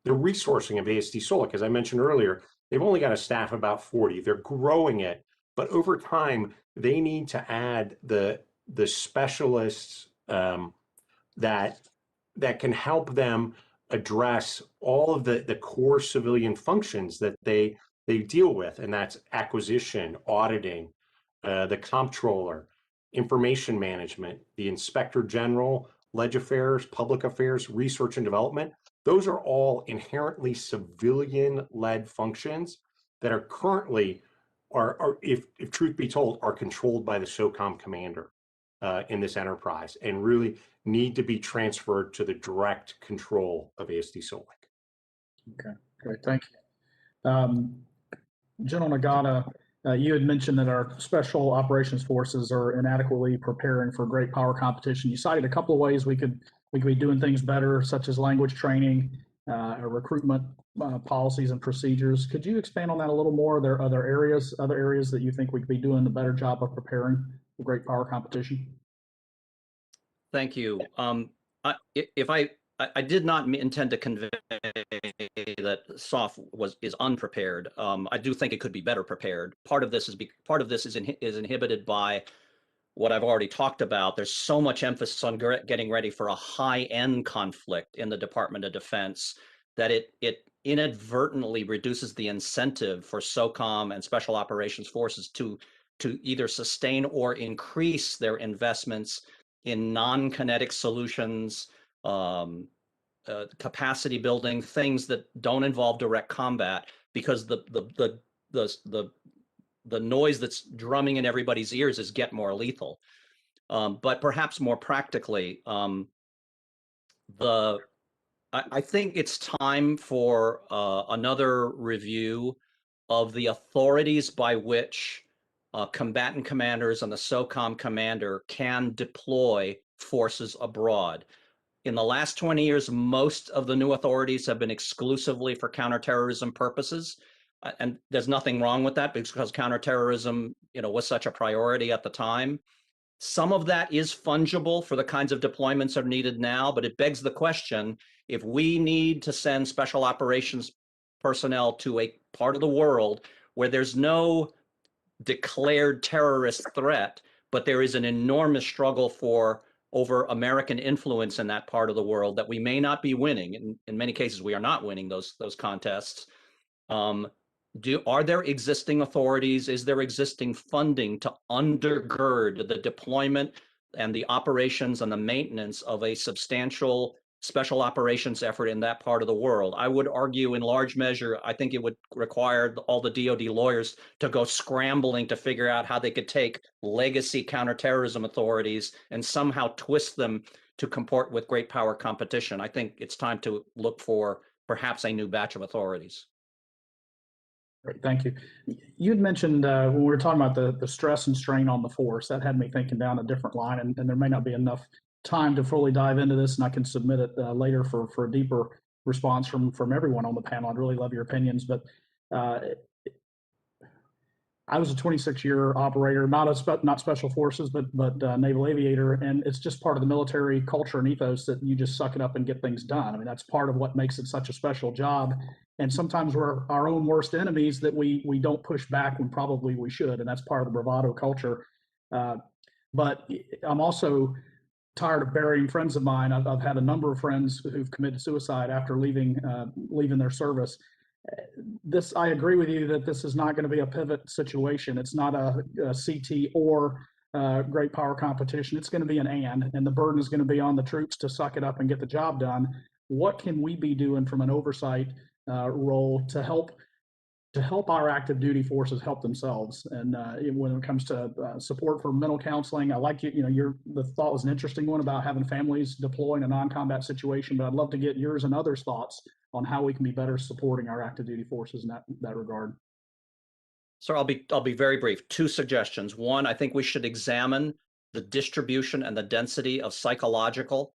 resourcing of ASD SOLIC. As I mentioned earlier, they've only got a staff of about 40. They're growing it, but over time they need to add the specialists that can help them address all of the core civilian functions that they deal with, and that's acquisition, auditing, the comptroller, information management, the inspector general, ledge affairs, public affairs, research and development. Those are all inherently civilian-led functions that are currently, if truth be told, are controlled by the SOCOM commander in this enterprise and really need to be transferred to the direct control of ASD SOLIC. Okay, great, thank you. General Nagata, you had mentioned that our special operations forces are inadequately preparing for great power competition. You cited a couple of ways we could be doing things better, such as language training, recruitment policies and procedures. Could you expand on that a little more? Are there other areas that you think we could be doing a better job of preparing for great power competition? Thank you. I did not intend to convey that SOF is unprepared. I do think it could be better prepared. Part of this is inhibited by what I've already talked about. There's so much emphasis on getting ready for a high-end conflict in the Department of Defense that it inadvertently reduces the incentive for SOCOM and Special Operations Forces to either sustain or increase their investments in non-kinetic solutions, capacity building, things that don't involve direct combat, because the noise that's drumming in everybody's ears is get more lethal. But perhaps more practically, I think it's time for another review of the authorities by which combatant commanders and the SOCOM commander can deploy forces abroad. In the last 20 years, most of the new authorities have been exclusively for counterterrorism purposes. And there's nothing wrong with that because counterterrorism, was such a priority at the time. Some of that is fungible for the kinds of deployments that are needed now, but it begs the question, if we need to send special operations personnel to a part of the world where there's no declared terrorist threat, but there is an enormous struggle over American influence in that part of the world that we may not be winning. In many cases, we are not winning those contests. Are there existing authorities? Is there existing funding to undergird the deployment and the operations and the maintenance of a substantial special operations effort in that part of the world? I would argue in large measure, I think it would require all the DoD lawyers to go scrambling to figure out how they could take legacy counterterrorism authorities and somehow twist them to comport with great power competition. I think it's time to look for perhaps a new batch of authorities. Great, thank you. You had mentioned when we were talking about the stress and strain on the force, that had me thinking down a different line, and there may not be enough time to fully dive into this, and I can submit it later for a deeper response from everyone on the panel. I'd really love your opinions, but I was a 26-year operator, not special forces, but naval aviator, and it's just part of the military culture and ethos that you just suck it up and get things done. I mean, that's part of what makes it such a special job. And sometimes we're our own worst enemies that we don't push back when probably we should, and that's part of the bravado culture. But I'm also tired of burying friends of mine. I've had a number of friends who've committed suicide after leaving their service. I agree with you that this is not going to be a pivot situation. It's not a CT or great power competition. It's going to be an and the burden is going to be on the troops to suck it up and get the job done. What can we be doing from an oversight role to help our active duty forces help themselves? And when it comes to support for mental counseling, I like the thought was an interesting one about having families deploy in a non-combat situation, but I'd love to get yours and others' thoughts on how we can be better supporting our active duty forces in that regard. So I'll be very brief. 2 suggestions. One, I think we should examine the distribution and the density of psychological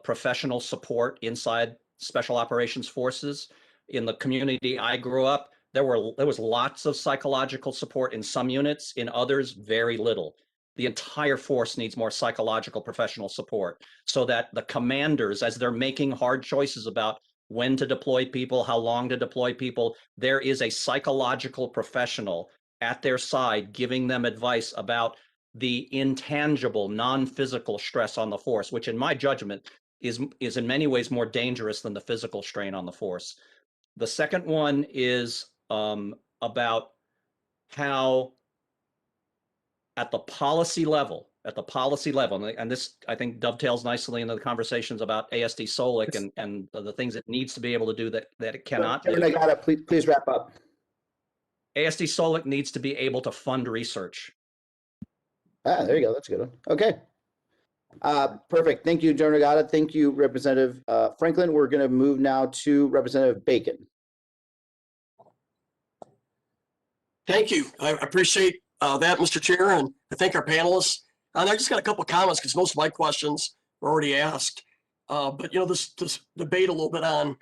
professional support inside special operations forces. In the community I grew up, there was lots of psychological support in some units, in others, very little. The entire force needs more psychological professional support so that the commanders, as they're making hard choices about when to deploy people, how long to deploy people, there is a psychological professional at their side giving them advice about the intangible, non-physical stress on the force, which in my judgment is in many ways more dangerous than the physical strain on the force. The second one is about how at the policy level, and this I think dovetails nicely into the conversations about ASD Solic and the things it needs to be able to do that it cannot do. I got it. Please wrap up. ASD Solic needs to be able to fund research. There you go. That's a good one. Okay. Perfect. Thank you, General Nagata. Thank you, Representative Franklin. We're going to move now to Representative Bacon. Thank you. I appreciate that, Mr. Chair, and I thank our panelists. And I just got a couple of comments because most of my questions were already asked. But this debate a little bit on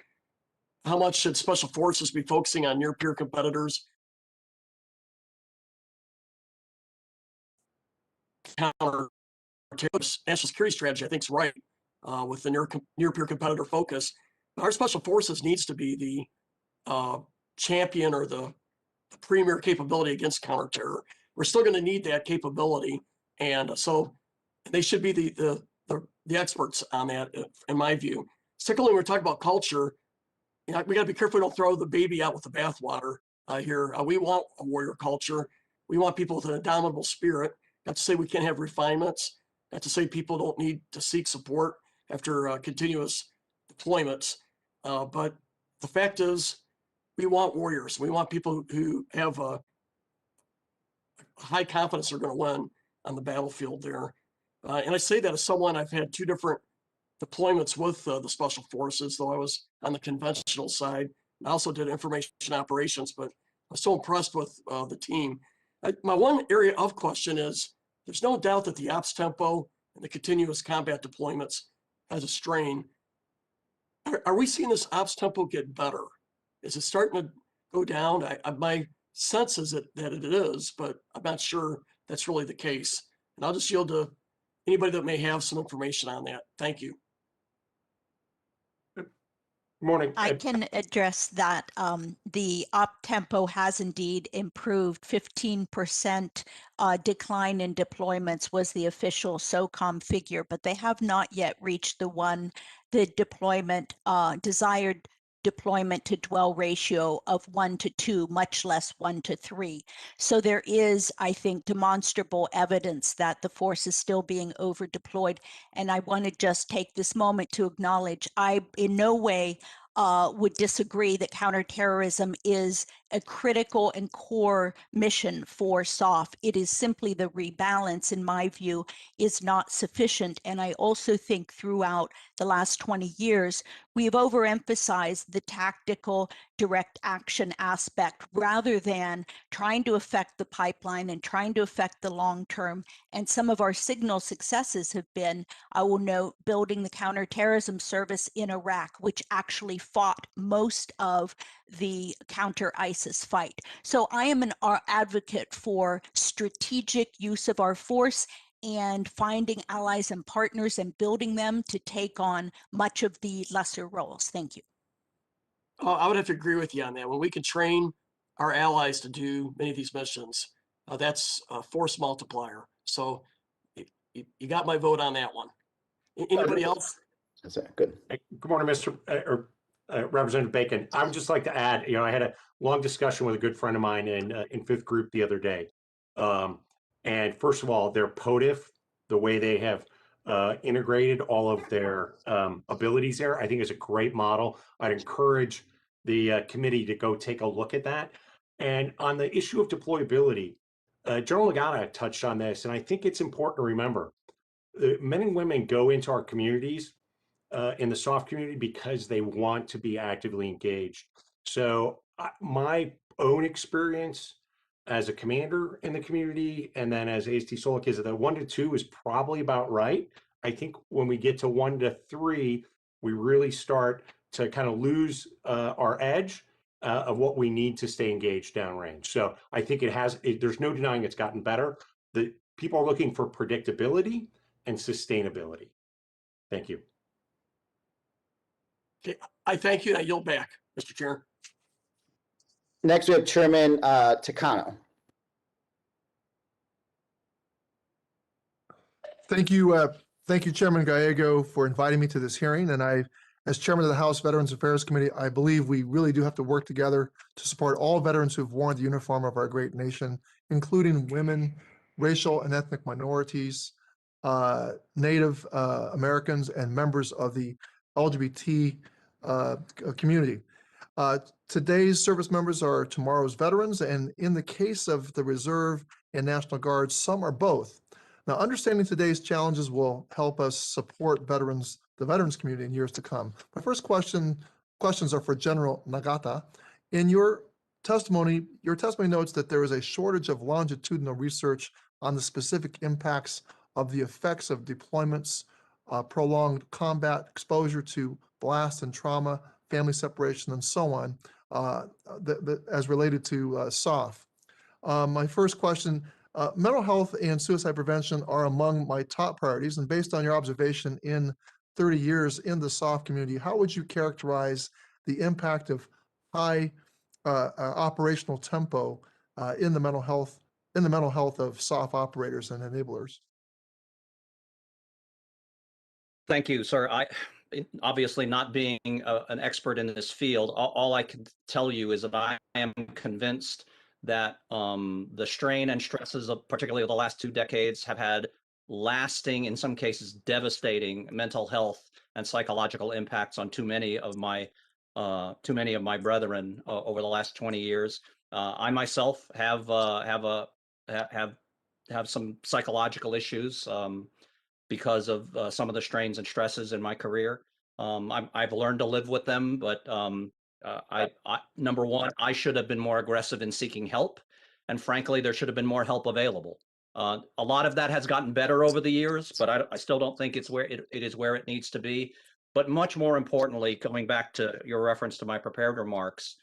how much should special forces be focusing on near peer competitors. Counter-Terrorism national security strategy, I think, is right with the near peer competitor focus. Our special forces needs to be the champion or the premier capability against counter-terror. We're still going to need that capability, and so they should be the experts on that, in my view. Secondly, when we're talking about culture, we got to be careful we don't throw the baby out with the bathwater here. We want a warrior culture. We want people with an indomitable spirit. Not to say we can't have refinements. Not to say people don't need to seek support after continuous deployments. But the fact is, we want warriors. We want people who have a high confidence they're going to win on the battlefield there. And I say that as someone, I've had 2 different deployments with the special forces, though I was on the conventional side. I also did information operations, but I was so impressed with the team. My one area of question is, there's no doubt that the ops tempo and the continuous combat deployments has a strain. Are we seeing this ops tempo get better? Is it starting to go down? My sense is that it is, but I'm not sure that's really the case. And I'll just yield to anybody that may have some information on that. Thank you. Morning. I can address that. The op tempo has indeed improved. 15% decline in deployments was the official SOCOM figure, but they have not yet reached the deployment desired deployment to dwell ratio of 1 to 2, much less 1 to 3. So there is, I think, demonstrable evidence that the force is still being over deployed. And I want to just take this moment to acknowledge I in no way would disagree that counterterrorism is a critical and core mission for SOF. It is simply the rebalance, in my view, is not sufficient. And I also think throughout the last 20 years, we have overemphasized the tactical direct action aspect rather than trying to affect the pipeline and trying to affect the long term. And some of our signal successes have been, I will note, building the counterterrorism service in Iraq, which actually fought most of the counter-ISIS fight. So I am an advocate for strategic use of our force and finding allies and partners and building them to take on much of the lesser roles. Thank you. I would have to agree with you on that. When we can train our allies to do many of these missions, that's a force multiplier. So you got my vote on that one. Anybody else? That's it. Good. Good morning, Mr. Representative Bacon. I would just like to add, I had a long discussion with a good friend of mine in fifth group the other day. And first of all, their POTIF, the way they have integrated all of their abilities there, I think is a great model. I'd encourage the committee to go take a look at that. And on the issue of deployability, General Lagana touched on this, and I think it's important to remember, men and women go into our communities in the soft community because they want to be actively engaged. So my own experience as a commander in the community and then as AST Solik is that 1 to 2 is probably about right. I think when we get to 1 to 3, we really start to kind of lose our edge of what we need to stay engaged downrange. So I think there's no denying it's gotten better. The people are looking for predictability and sustainability. Thank you. Okay, I thank you and I yield back, Mr. Chair. Next, we have Chairman Takano. Thank you, Chairman Gallego, for inviting me to this hearing. And as Chairman of the House Veterans Affairs Committee, I believe we really do have to work together to support all veterans who've worn the uniform of our great nation, including women, racial and ethnic minorities, Native Americans, and members of the LGBT community. Today's service members are tomorrow's veterans, and in the case of the Reserve and National Guard, some are both. Now, understanding today's challenges will help us support the veterans community in years to come. My first questions are for General Nagata. In your testimony notes that there is a shortage of longitudinal research on the specific impacts of the effects of deployments, prolonged combat exposure to blast and trauma, family separation, and so on, as related to SOF. My first question, mental health and suicide prevention are among my top priorities, and based on your observation in 30 years in the SOF community, how would you characterize the impact of high operational tempo in the mental health of SOF operators and enablers? Thank you, sir. Obviously not being an expert in this field, all I can tell you is that I am convinced that the strain and stresses of particularly of the last 2 decades have had lasting, in some cases, devastating mental health and psychological impacts on too many of my brethren over the last 20 years. I myself have some psychological issues because of some of the strains and stresses in my career. I've learned to live with them, but number one, I should have been more aggressive in seeking help. And frankly, there should have been more help available. A lot of that has gotten better over the years, but I still don't think it's where it is where it needs to be. But much more importantly, going back to your reference to my prepared remarks,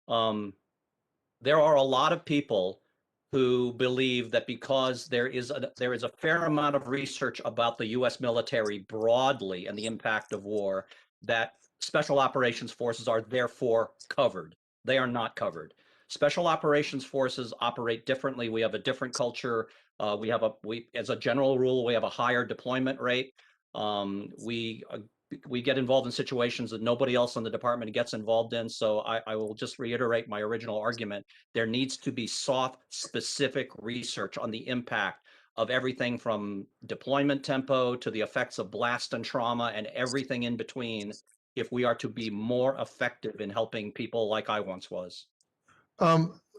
there are a lot of people who believe that because there is a fair amount of research about the U.S. military broadly and the impact of war, that special operations forces are therefore covered. They are not covered. Special operations forces operate differently. We have a different culture. As a general rule, we have a higher deployment rate. We get involved in situations that nobody else in the department gets involved in. So I will just reiterate my original argument. There needs to be SOF specific research on the impact of everything from deployment tempo to the effects of blast and trauma and everything in between, if we are to be more effective in helping people like I once was.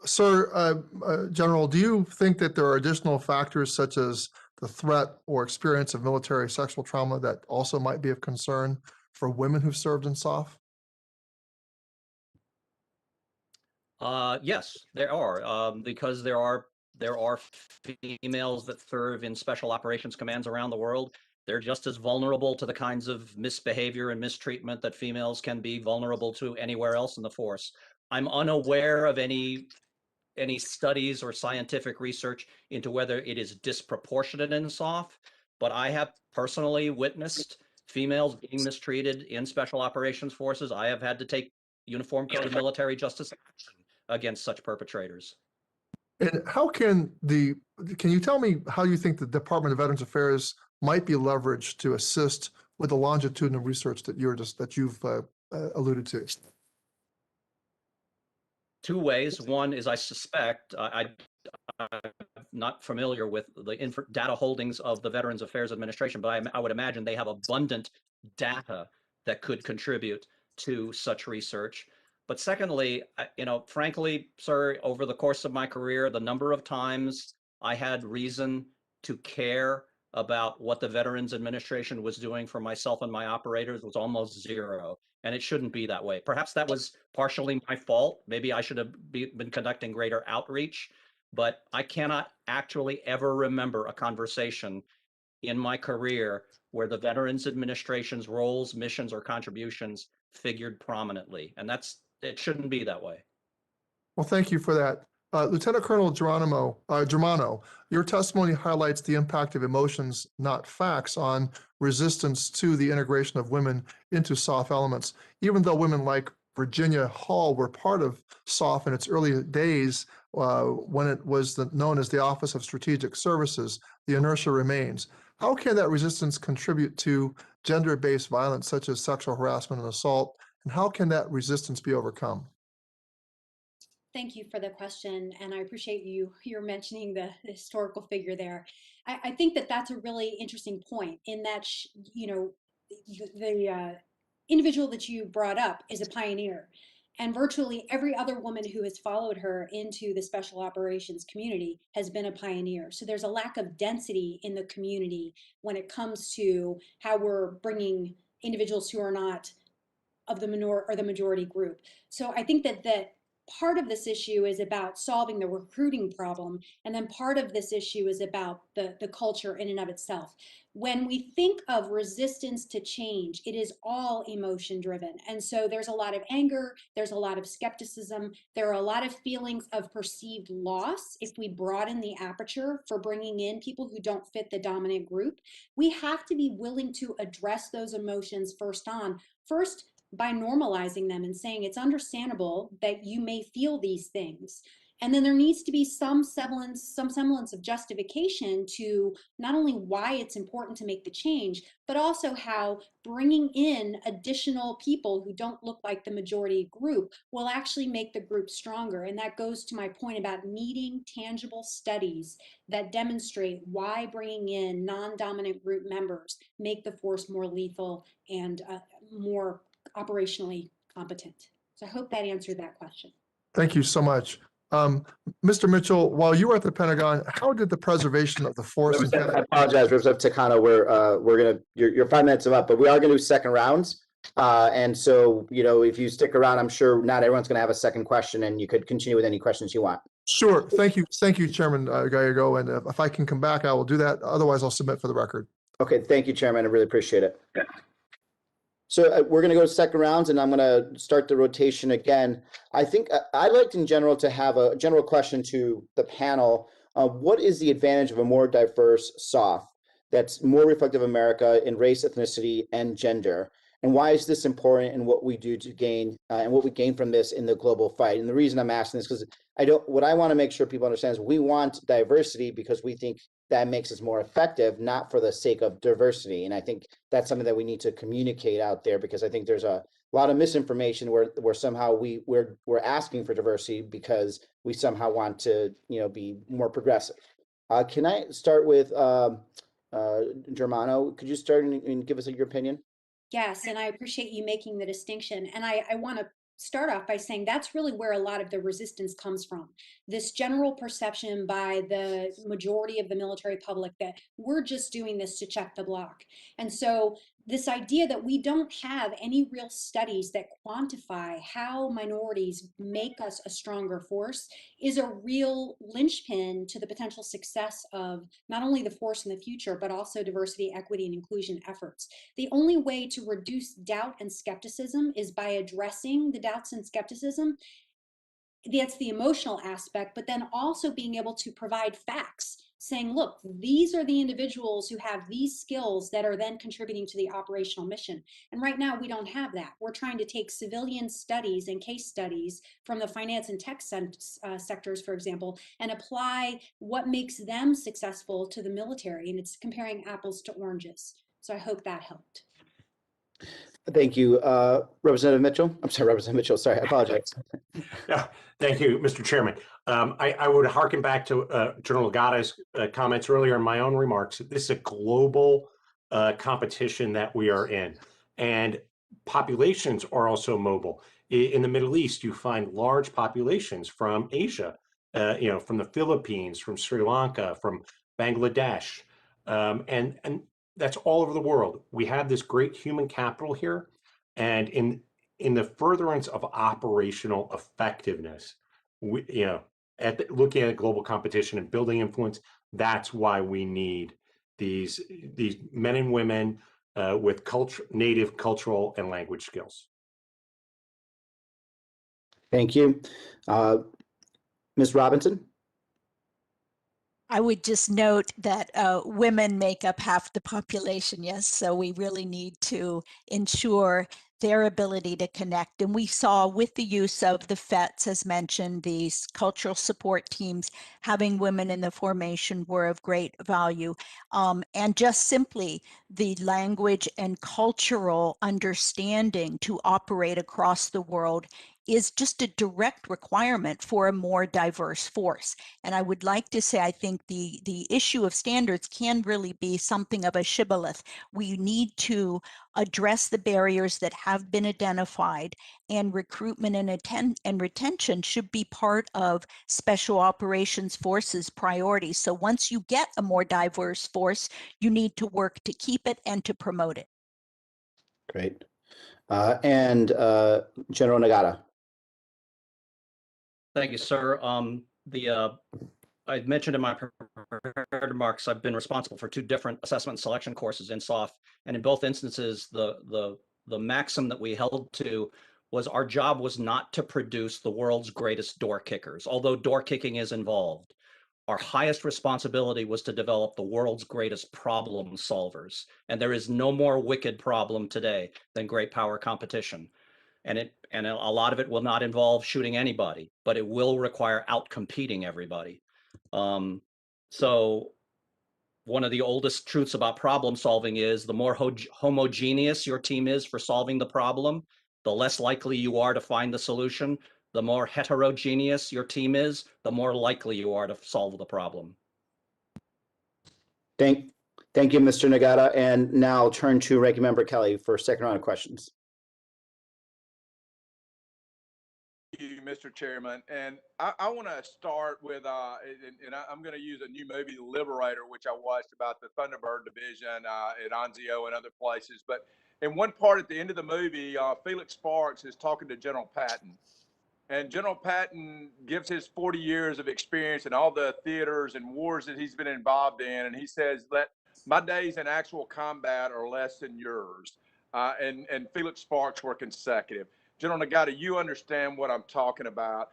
Sir, General, do you think that there are additional factors such as the threat or experience of military sexual trauma that also might be of concern for women who've served in SOF? Yes, there are, because there are females that serve in special operations commands around the world. they're just as vulnerable to the kinds of misbehavior and mistreatment that females can be vulnerable to anywhere else in the force. I'm unaware of any studies or scientific research into whether it is disproportionate in SOF, but I have personally witnessed females being mistreated in special operations forces. I have had to take Uniform Code of Military Justice action against such perpetrators. And can you tell me how you think the Department of Veterans Affairs might be leveraged to assist with the longitudinal research that you've alluded to? Two ways. One is I suspect, I'm not familiar with the data holdings of the Veterans Affairs Administration, but I would imagine they have abundant data that could contribute to such research. But secondly, frankly, sir, over the course of my career, the number of times I had reason to care about what the Veterans Administration was doing for myself and my operators was almost zero. And it shouldn't be that way. Perhaps that was partially my fault. Maybe I should have been conducting greater outreach, but I cannot actually ever remember a conversation in my career where the Veterans Administration's roles, missions, or contributions figured prominently. And it shouldn't be that way. Well, thank you for that. Lieutenant Colonel Germano, your testimony highlights the impact of emotions, not facts, on resistance to the integration of women into SOF elements. Even though women like Virginia Hall were part of SOF in its early days, when it was known as the Office of Strategic Services, the inertia remains. How can that resistance contribute to gender-based violence such as sexual harassment and assault, and how can that resistance be overcome? Thank you for the question, and I appreciate you're mentioning the historical figure there. I think that that's a really interesting point in that, the individual that you brought up is a pioneer, and virtually every other woman who has followed her into the special operations community has been a pioneer. So there's a lack of density in the community when it comes to how we're bringing individuals who are not of the majority group. So I think that part of this issue is about solving the recruiting problem, and then part of this issue is about the culture in and of itself. When we think of resistance to change, it is all emotion driven. And so there's a lot of anger, there's a lot of skepticism, there are a lot of feelings of perceived loss if we broaden the aperture for bringing in people who don't fit the dominant group. We have to be willing to address those emotions first by normalizing them and saying it's understandable that you may feel these things. And then there needs to be some semblance of justification to not only why it's important to make the change, but also how bringing in additional people who don't look like the majority group will actually make the group stronger. And that goes to my point about needing tangible studies that demonstrate why bringing in non-dominant group members make the force more lethal and more operationally competent. So I hope that answered that question. Thank you so much. Mr. Mitchell, while you were at the Pentagon, how did the preservation of the force? I apologize, Representative Takano. You're 5 minutes up, but we are going to do second rounds. And so, if you stick around, I'm sure not everyone's going to have a second question, and you could continue with any questions you want. Sure. Thank you, Chairman Gallego. And if I can come back, I will do that. Otherwise, I'll submit for the record. Okay. Thank you, Chairman. I really appreciate it. So we're going to go to second rounds, and I'm going to start the rotation again. I think I'd like in general to have a general question to the panel. What is the advantage of a more diverse SOF that's more reflective of America in race, ethnicity, and gender? And why is this important in what we do to gain and what we gain from this in the global fight? And the reason I'm asking this because what I want to make sure people understand is we want diversity because we think that makes us more effective, not for the sake of diversity. And I think that's something that we need to communicate out there, because I think there's a lot of misinformation where somehow we're asking for diversity because we somehow want to be more progressive. Can I start with Germano? Could you start and give us your opinion? Yes, and I appreciate you making the distinction. And I want to start off by saying that's really where a lot of the resistance comes from. This general perception by the majority of the military public that we're just doing this to check the block. And so this idea that we don't have any real studies that quantify how minorities make us a stronger force is a real linchpin to the potential success of not only the force in the future, but also diversity, equity, and inclusion efforts. The only way to reduce doubt and skepticism is by addressing the doubts and skepticism. That's the emotional aspect, but then also being able to provide facts saying, look, these are the individuals who have these skills that are then contributing to the operational mission. And right now we don't have that. We're trying to take civilian studies and case studies from the finance and tech sectors, for example, and apply what makes them successful to the military. And it's comparing apples to oranges. So I hope that helped. Thank you, Representative Mitchell. I'm sorry, Representative Mitchell. Sorry, I apologize. Yeah, thank you, Mr. Chairman. I would harken back to General Gada's comments earlier in my own remarks. This is a global competition that we are in, and populations are also mobile. In the Middle East, you find large populations from Asia, from the Philippines, from Sri Lanka, from Bangladesh, and that's all over the world. We have this great human capital here, and in the furtherance of operational effectiveness, looking at global competition and building influence, that's why we need these men and women with native cultural and language skills. Thank you. Ms. Robinson? I would just note that women make up half the population, yes, so we really need to ensure their ability to connect. And we saw with the use of the FETs, as mentioned, these cultural support teams, having women in the formation were of great value. And just simply the language and cultural understanding to operate across the world is just a direct requirement for a more diverse force. And I would like to say, I think the issue of standards can really be something of a shibboleth. We need to address the barriers that have been identified, and recruitment and retention should be part of special operations forces priorities. So once you get a more diverse force, you need to work to keep it and to promote it. Great. And General Nagata. Thank you, sir. I mentioned in my prepared remarks, I've been responsible for 2 different assessment and selection courses in SOF, and in both instances, the maxim that we held to was our job was not to produce the world's greatest door kickers, although door kicking is involved. Our highest responsibility was to develop the world's greatest problem solvers, and there is no more wicked problem today than great power competition. And a lot of it will not involve shooting anybody, but it will require outcompeting everybody. So one of the oldest truths about problem solving is the more homogeneous your team is for solving the problem, the less likely you are to find the solution. The more heterogeneous your team is, the more likely you are to solve the problem. Thank you, Mr. Nagata. And now I'll turn to Ranking Member Kelly for a second round of questions. You, Mr. Chairman, and I want to start with, and I'm going to use a new movie, The Liberator, which I watched about the Thunderbird division at Anzio and other places. But in one part at the end of the movie, Felix Sparks is talking to General Patton. And General Patton gives his 40 years of experience in all the theaters and wars that he's been involved in. And he says that my days in actual combat are less than yours. And Felix Sparks were consecutive. General Nagata, you understand what I'm talking about.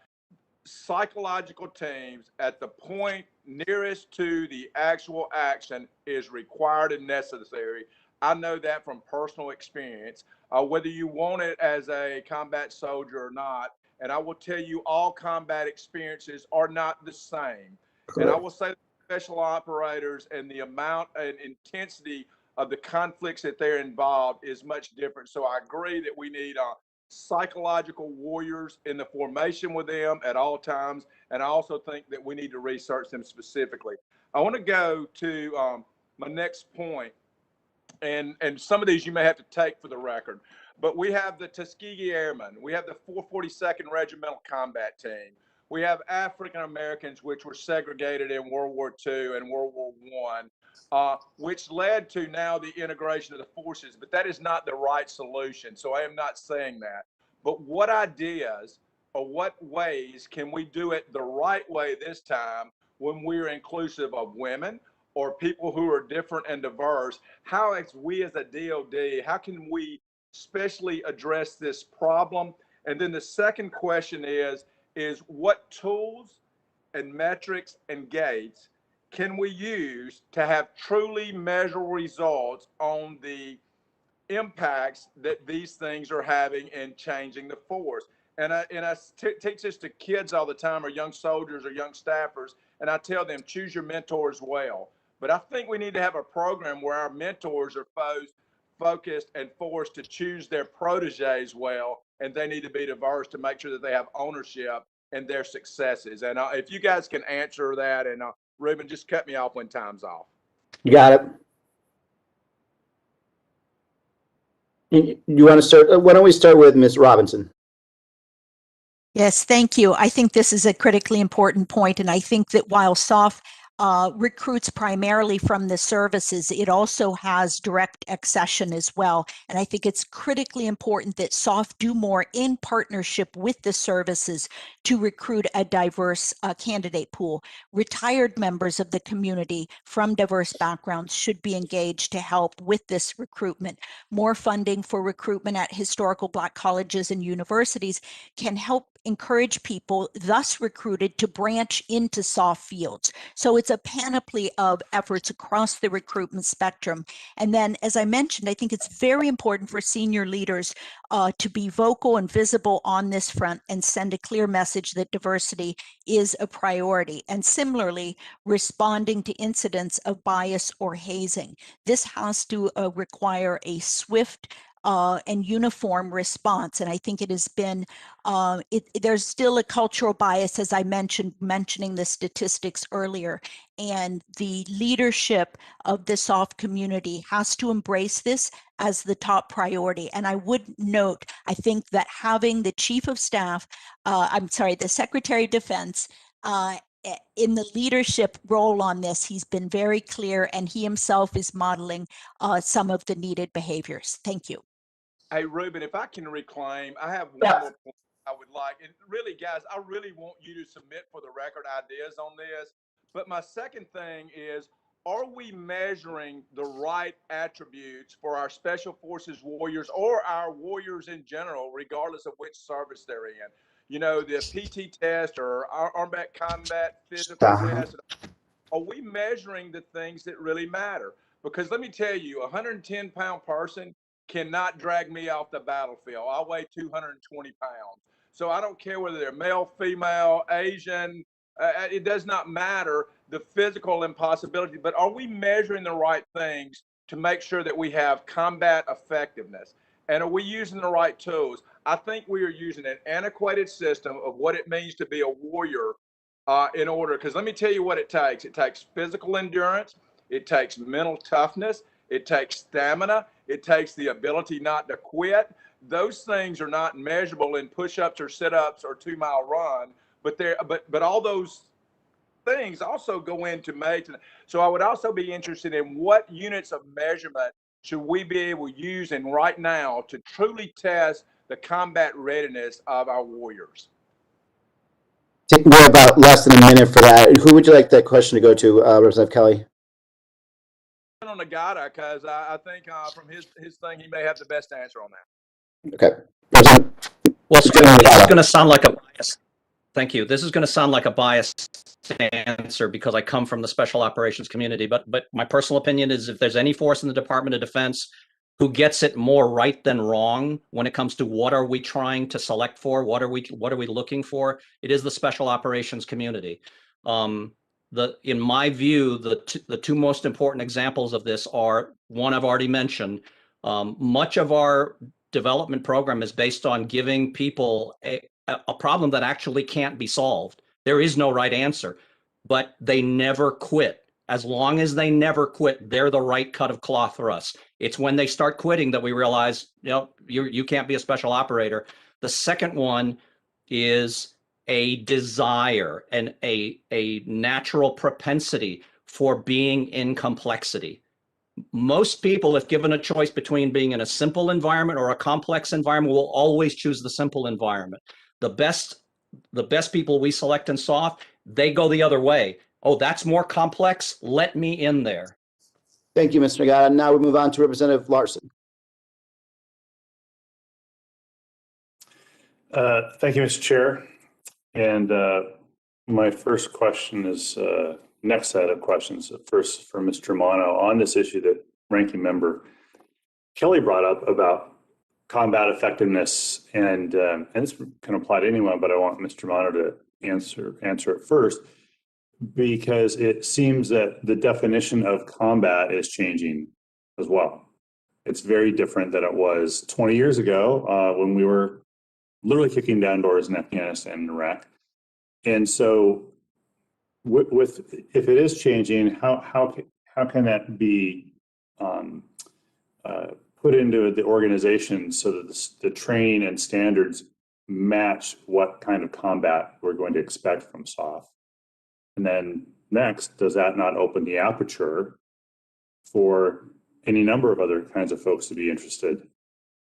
Psychological teams at the point nearest to the actual action is required and necessary. I know that from personal experience, whether you want it as a combat soldier or not. And I will tell you, all combat experiences are not the same. Correct. And I will say special operators and the amount and intensity of the conflicts that they're involved is much different. So I agree that we need psychological warriors in the formation with them at all times. And I also think that we need to research them specifically. I want to go to my next point, and some of these you may have to take for the record, but we have the Tuskegee Airmen. We have the 442nd Regimental Combat Team. We have African Americans, which were segregated in World War II and World War I. which led to now the integration of the forces. But that is not the right solution. So I am not saying that. But what ideas or what ways can we do it the right way this time when we're inclusive of women or people who are different and diverse? How, as we as a DOD, how can we specially address this problem? And then the second question is what tools and metrics and gates can we use to have truly measurable results on the impacts that these things are having in changing the force? And I teach this to kids all the time, or young soldiers or young staffers, and I tell them, choose your mentors well. But I think we need to have a program where our mentors are focused and forced to choose their proteges well, and they need to be diverse to make sure that they have ownership in their successes. And if you guys can answer that, and Ruben, just cut me off when time's off. You got it. You want to start? Why don't we start with Ms. Robinson? Yes, thank you. I think this is a critically important point, and I think that while SOF recruits primarily from the services, it also has direct accession as well. And I think it's critically important that SOF do more in partnership with the services to recruit a diverse candidate pool. Retired members of the community from diverse backgrounds should be engaged to help with this recruitment. More funding for recruitment at historical Black colleges and universities can help encourage people thus recruited to branch into SOF fields. So it's a panoply of efforts across the recruitment spectrum. And then, as I mentioned, I think it's very important for senior leaders to be vocal and visible on this front and send a clear message that diversity is a priority. And similarly, responding to incidents of bias or hazing. This has to require a swift and uniform response. And I think it has been, there's still a cultural bias, as I mentioning the statistics earlier. And the leadership of the SOF community has to embrace this as the top priority. And I would note, I think that having the Chief of Staff, the Secretary of Defense, in the leadership role on this, he's been very clear, and he himself is modeling some of the needed behaviors. Thank you. Hey, Ruben, if I can reclaim, I have one more point I would like. And really, guys, I really want you to submit for the record ideas on this. But my second thing is, are we measuring the right attributes for our Special Forces warriors or our warriors in general, regardless of which service they're in? You know, the PT test or our Armed Combat Physical test. Are we measuring the things that really matter? Because let me tell you, a 110-pound person cannot drag me off the battlefield. I weigh 220 pounds. So I don't care whether they're male, female, Asian, it does not matter, the physical impossibility, but are we measuring the right things to make sure that we have combat effectiveness? And are we using the right tools? I think we are using an antiquated system of what it means to be a warrior in order, because let me tell you what it takes. It takes physical endurance, it takes mental toughness, it takes stamina, it takes the ability not to quit. Those things are not measurable in push-ups or sit-ups or 2-mile run, but all those things also go into maintenance. So I would also be interested in what units of measurement should we be able to use in right now to truly test the combat readiness of our warriors. We're about less than a minute for that. Who would you like that question to go to, Representative Kelly? On Nagata, because I think from his thing, he may have the best answer on that. Okay. Well, this is going to sound like a bias. Thank you. This is going to sound like a biased answer because I come from the special operations community. But my personal opinion is, if there's any force in the Department of Defense who gets it more right than wrong when it comes to what are we trying to select for, what are we looking for, it is the special operations community. In my view, the two most important examples of this are, one I've already mentioned. Much of our development program is based on giving people a problem that actually can't be solved. There is no right answer, but they never quit. As long as they never quit, they're the right cut of cloth for us. It's when they start quitting that we realize, you can't be a special operator. The second one is a desire and a natural propensity for being in complexity. Most people, if given a choice between being in a simple environment or a complex environment, will always choose the simple environment. The best people we select in SOF, they go the other way. Oh, that's more complex. Let me in there. Thank you, Mr. Nagata. Now we move on to Representative Larson. Thank you, Mr. Chair. And my first question is, next set of questions, first for Mr. Romano on this issue that Ranking Member Kelly brought up about combat effectiveness, and this can apply to anyone, but I want Mr. Romano to answer it first, because it seems that the definition of combat is changing as well. It's very different than it was 20 years ago when we were literally kicking down doors in Afghanistan and Iraq. And so with if it is changing, how can that be put into the organization so that the training and standards match what kind of combat we're going to expect from SOF? And then next, does that not open the aperture for any number of other kinds of folks to be interested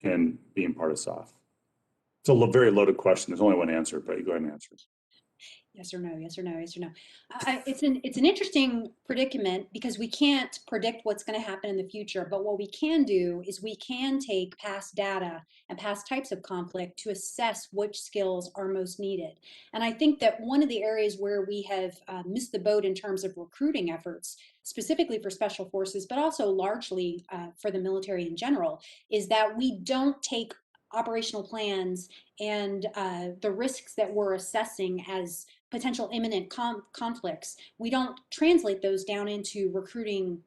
in being part of SOF? It's a very loaded question. There's only one answer, but you go ahead and answer. Yes or no, yes or no, yes or no. It's an interesting predicament because we can't predict what's going to happen in the future. But what we can do is we can take past data and past types of conflict to assess which skills are most needed. And I think that one of the areas where we have missed the boat in terms of recruiting efforts, specifically for special forces, but also largely for the military in general, is that we don't take operational plans and the risks that we're assessing as potential imminent conflicts, we don't translate those down into recruiting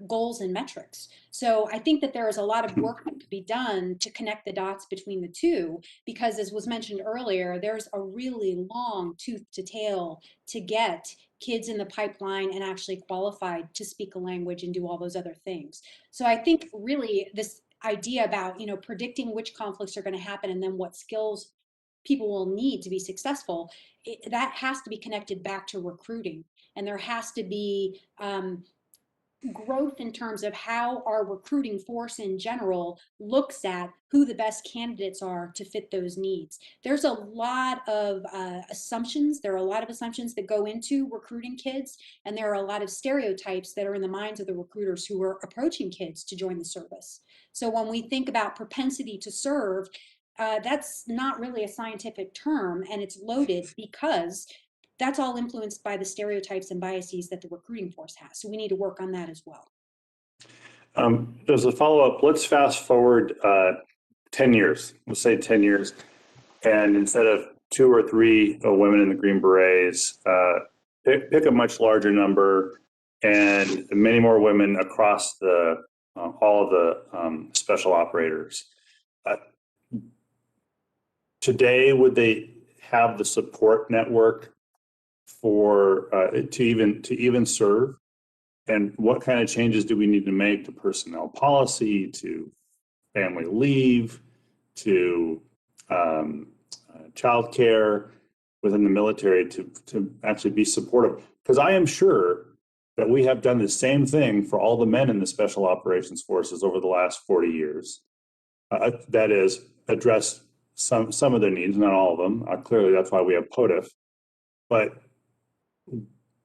goals and metrics. So I think that there is a lot of work that could be done to connect the dots between the two, because as was mentioned earlier, there's a really long tooth to tail to get kids in the pipeline and actually qualified to speak a language and do all those other things. So I think really this idea about, you know, predicting which conflicts are going to happen and then what skills people will need to be successful, that has to be connected back to recruiting. And there has to be growth in terms of how our recruiting force in general looks at who the best candidates are to fit those needs. There's a lot of assumptions. There are a lot of assumptions that go into recruiting kids, and there are a lot of stereotypes that are in the minds of the recruiters who are approaching kids to join the service. So when we think about propensity to serve, that's not really a scientific term, and it's loaded because that's all influenced by the stereotypes and biases that the recruiting force has. So we need to work on that as well. As a follow-up, let's fast forward 10 years. Let's say 10 years. And instead of 2 or 3 women in the Green Berets, pick a much larger number and many more women across the all of the special operators. Today, would they have the support network for to even serve? And what kind of changes do we need to make to personnel policy, to family leave, to childcare within the military to actually be supportive? Because I am sure that we have done the same thing for all the men in the Special Operations Forces over the last 40 years. That is, address some of their needs, not all of them. Clearly, that's why we have POTF. But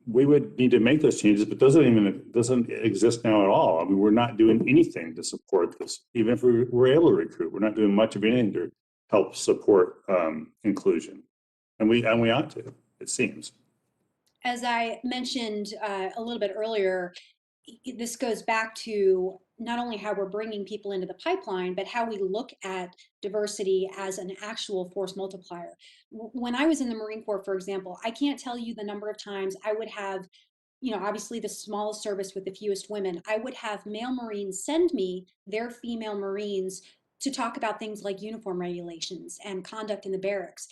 we would need to make those changes, but doesn't exist now at all. I mean, we're not doing anything to support this. Even if we were able to recruit, we're not doing much of anything to help support inclusion, and we ought to. It seems. As I mentioned a little bit earlier, this goes back to not only how we're bringing people into the pipeline, but how we look at diversity as an actual force multiplier. When I was in the Marine Corps, for example, I can't tell you the number of times I would have, you know, obviously the smallest service with the fewest women, I would have male Marines send me their female Marines to talk about things like uniform regulations and conduct in the barracks.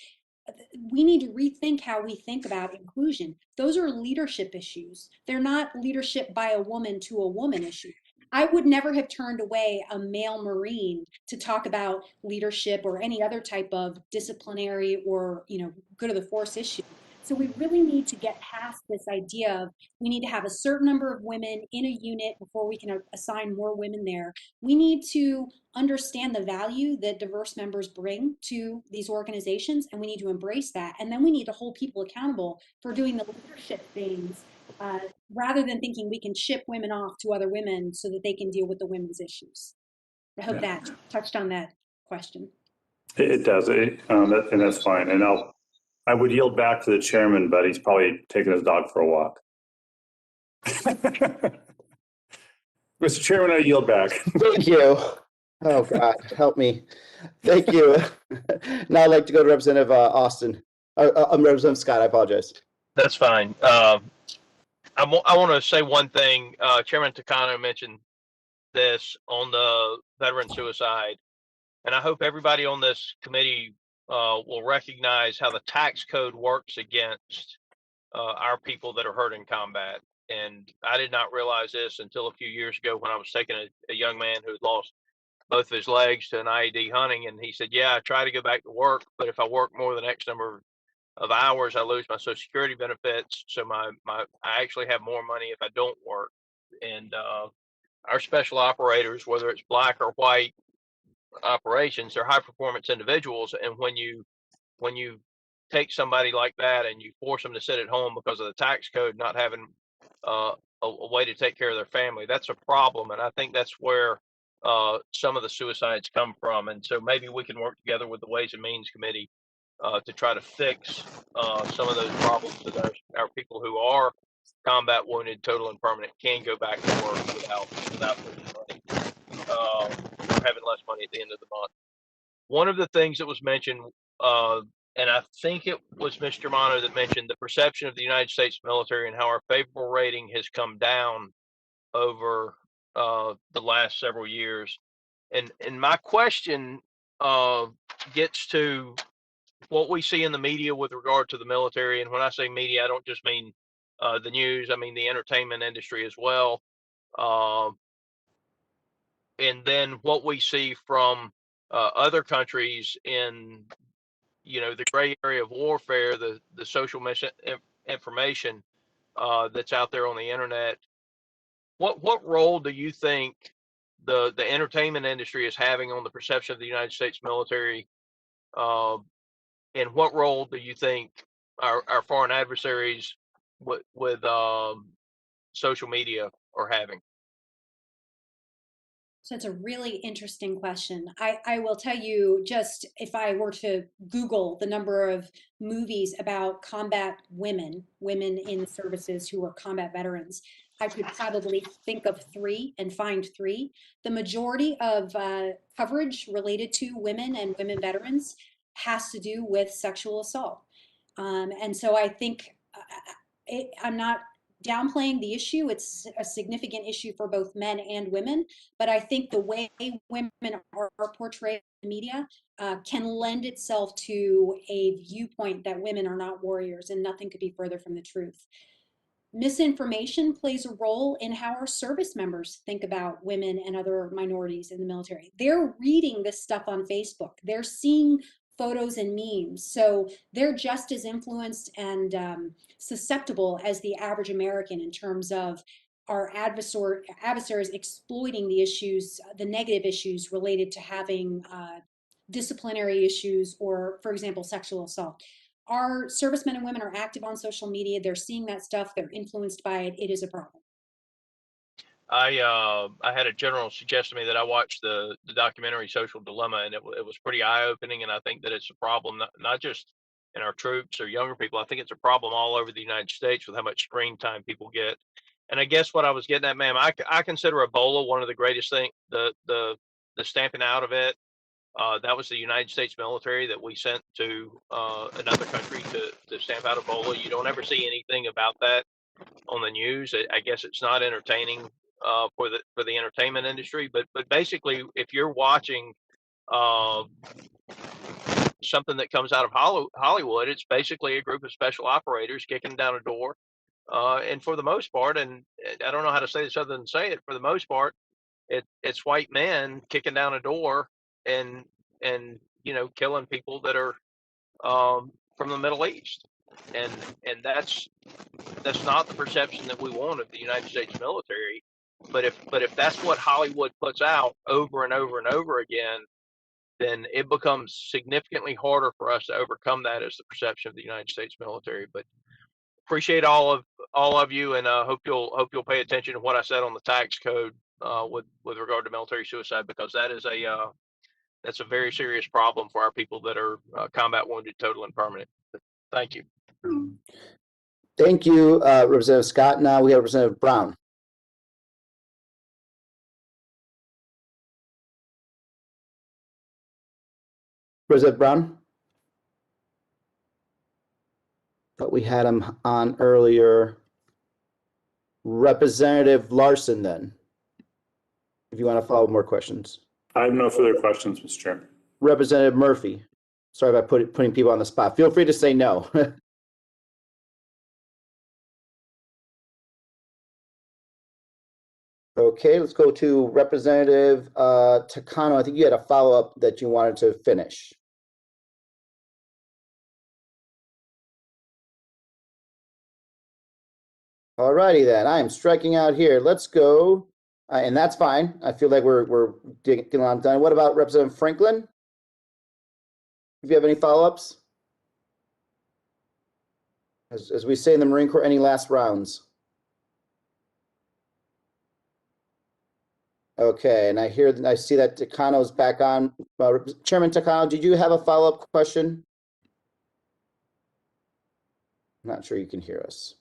We need to rethink how we think about inclusion. Those are leadership issues. They're not leadership by a woman to a woman issue. I would never have turned away a male Marine to talk about leadership or any other type of disciplinary or, you know, good of the force issue. So we really need to get past this idea of we need to have a certain number of women in a unit before we can assign more women there. We need to understand the value that diverse members bring to these organizations, and we need to embrace that. And then we need to hold people accountable for doing the leadership things rather than thinking we can ship women off to other women so that they can deal with the women's issues. I hope that touched on that question. It does, and that's fine. And I would yield back to the chairman, but he's probably taking his dog for a walk. Mr. Chairman, I yield back. Thank you. Oh, God, help me. Thank you. Now I'd like to go to Representative Austin. Representative Scott, I apologize. That's fine. I want to say one thing. Chairman Takano mentioned this on the veteran suicide, and I hope everybody on this committee will recognize how the tax code works against our people that are hurt in combat. And I did not realize this until a few years ago when I was taking a young man who had lost both of his legs to an IED hunting, and he said, "Yeah, I try to go back to work, but if I work more than X number of hours, I lose my Social Security benefits. So I actually have more money if I don't work." And our special operators, whether it's black or white operations, they're high performance individuals. And when you take somebody like that and you force them to sit at home because of the tax code not having a way to take care of their family, that's a problem. And I think that's where some of the suicides come from. And so maybe we can work together with the Ways and Means Committee to try to fix some of those problems so that our people who are combat wounded, total and permanent, can go back to work without losing money, or having less money at the end of the month. One of the things that was mentioned, and I think it was Mr. Germano that mentioned the perception of the United States military and how our favorable rating has come down over the last several years. And my question gets to what we see in the media with regard to the military. And when I say media, I don't just mean the news, I mean the entertainment industry as well. And then what we see from other countries in, the gray area of warfare, the social information that's out there on the internet. What role do you think the entertainment industry is having on the perception of the United States military? And what role do you think our foreign adversaries with social media are having? So it's a really interesting question. I will tell you, just if I were to Google the number of movies about combat women in services who are combat veterans, I could probably think of 3 and find 3. The majority of coverage related to women and women veterans has to do with sexual assault. And so I think I'm not downplaying the issue. It's a significant issue for both men and women, but I think the way women are portrayed in the media can lend itself to a viewpoint that women are not warriors, and nothing could be further from the truth. Misinformation plays a role in how our service members think about women and other minorities in the military. They're reading this stuff on Facebook. They're seeing photos and memes. So they're just as influenced and susceptible as the average American in terms of our adversaries exploiting the issues, the negative issues related to having disciplinary issues or, for example, sexual assault. Our servicemen and women are active on social media. They're seeing that stuff. They're influenced by it. It is a problem. I had a general suggest to me that I watched the documentary Social Dilemma, and it was pretty eye-opening. And I think that it's a problem, not just in our troops or younger people. I think it's a problem all over the United States with how much screen time people get. And I guess what I was getting at, ma'am, I consider Ebola one of the greatest things, the stamping out of it. That was the United States military that we sent to another country to stamp out Ebola. You don't ever see anything about that on the news. I guess it's not entertaining for the entertainment industry, but basically, if you're watching something that comes out of Hollywood, it's basically a group of special operators kicking down a door, and for the most part, and I don't know how to say this other than say it, for the most part, it's white men kicking down a door and killing people that are from the Middle East. and that's not the perception that we want of the United States military. But if that's what Hollywood puts out over and over and over again, then it becomes significantly harder for us to overcome that as the perception of the United States military. But appreciate all of you, and hope you'll pay attention to what I said on the tax code with regard to military suicide, because that's a very serious problem for our people that are combat wounded, total and permanent. Thank you. Thank you, Representative Scott. Now we have Representative Brown. Representative Brown? Thought we had him on earlier. Representative Larson, then, if you want to follow more questions. I have no further questions, Mr. Chairman. Representative Murphy. Sorry about putting people on the spot. Feel free to say no. Okay, let's go to Representative Takano. I think you had a follow-up that you wanted to finish. All righty then, I am striking out here. Let's go, and that's fine. I feel like we're getting on done. What about Representative Franklin? If you have any follow-ups? As we say in the Marine Corps, any last rounds? Okay, and I see that Takano's back on. Chairman Takano, did you have a follow-up question? I'm not sure you can hear us.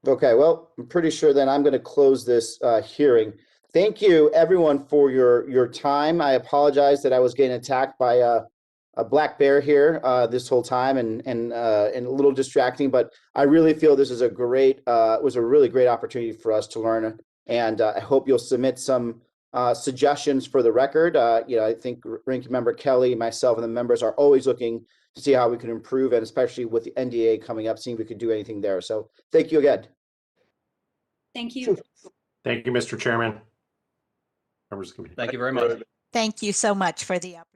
Okay, well, I'm pretty sure then I'm going to close this hearing. Thank you, everyone, for your time. I apologize that I was getting attacked by a black bear here this whole time and a little distracting, but I really feel this is was a really great opportunity for us to learn. And I hope you'll submit some suggestions for the record. I think Ranking Member Kelly, myself, and the members are always looking to see how we can improve, and especially with the NDA coming up, seeing if we could do anything there. So thank you again. Thank you. Thank you, Mr. Chairman. Members of the committee. Thank you very much. Thank you so much for the opportunity.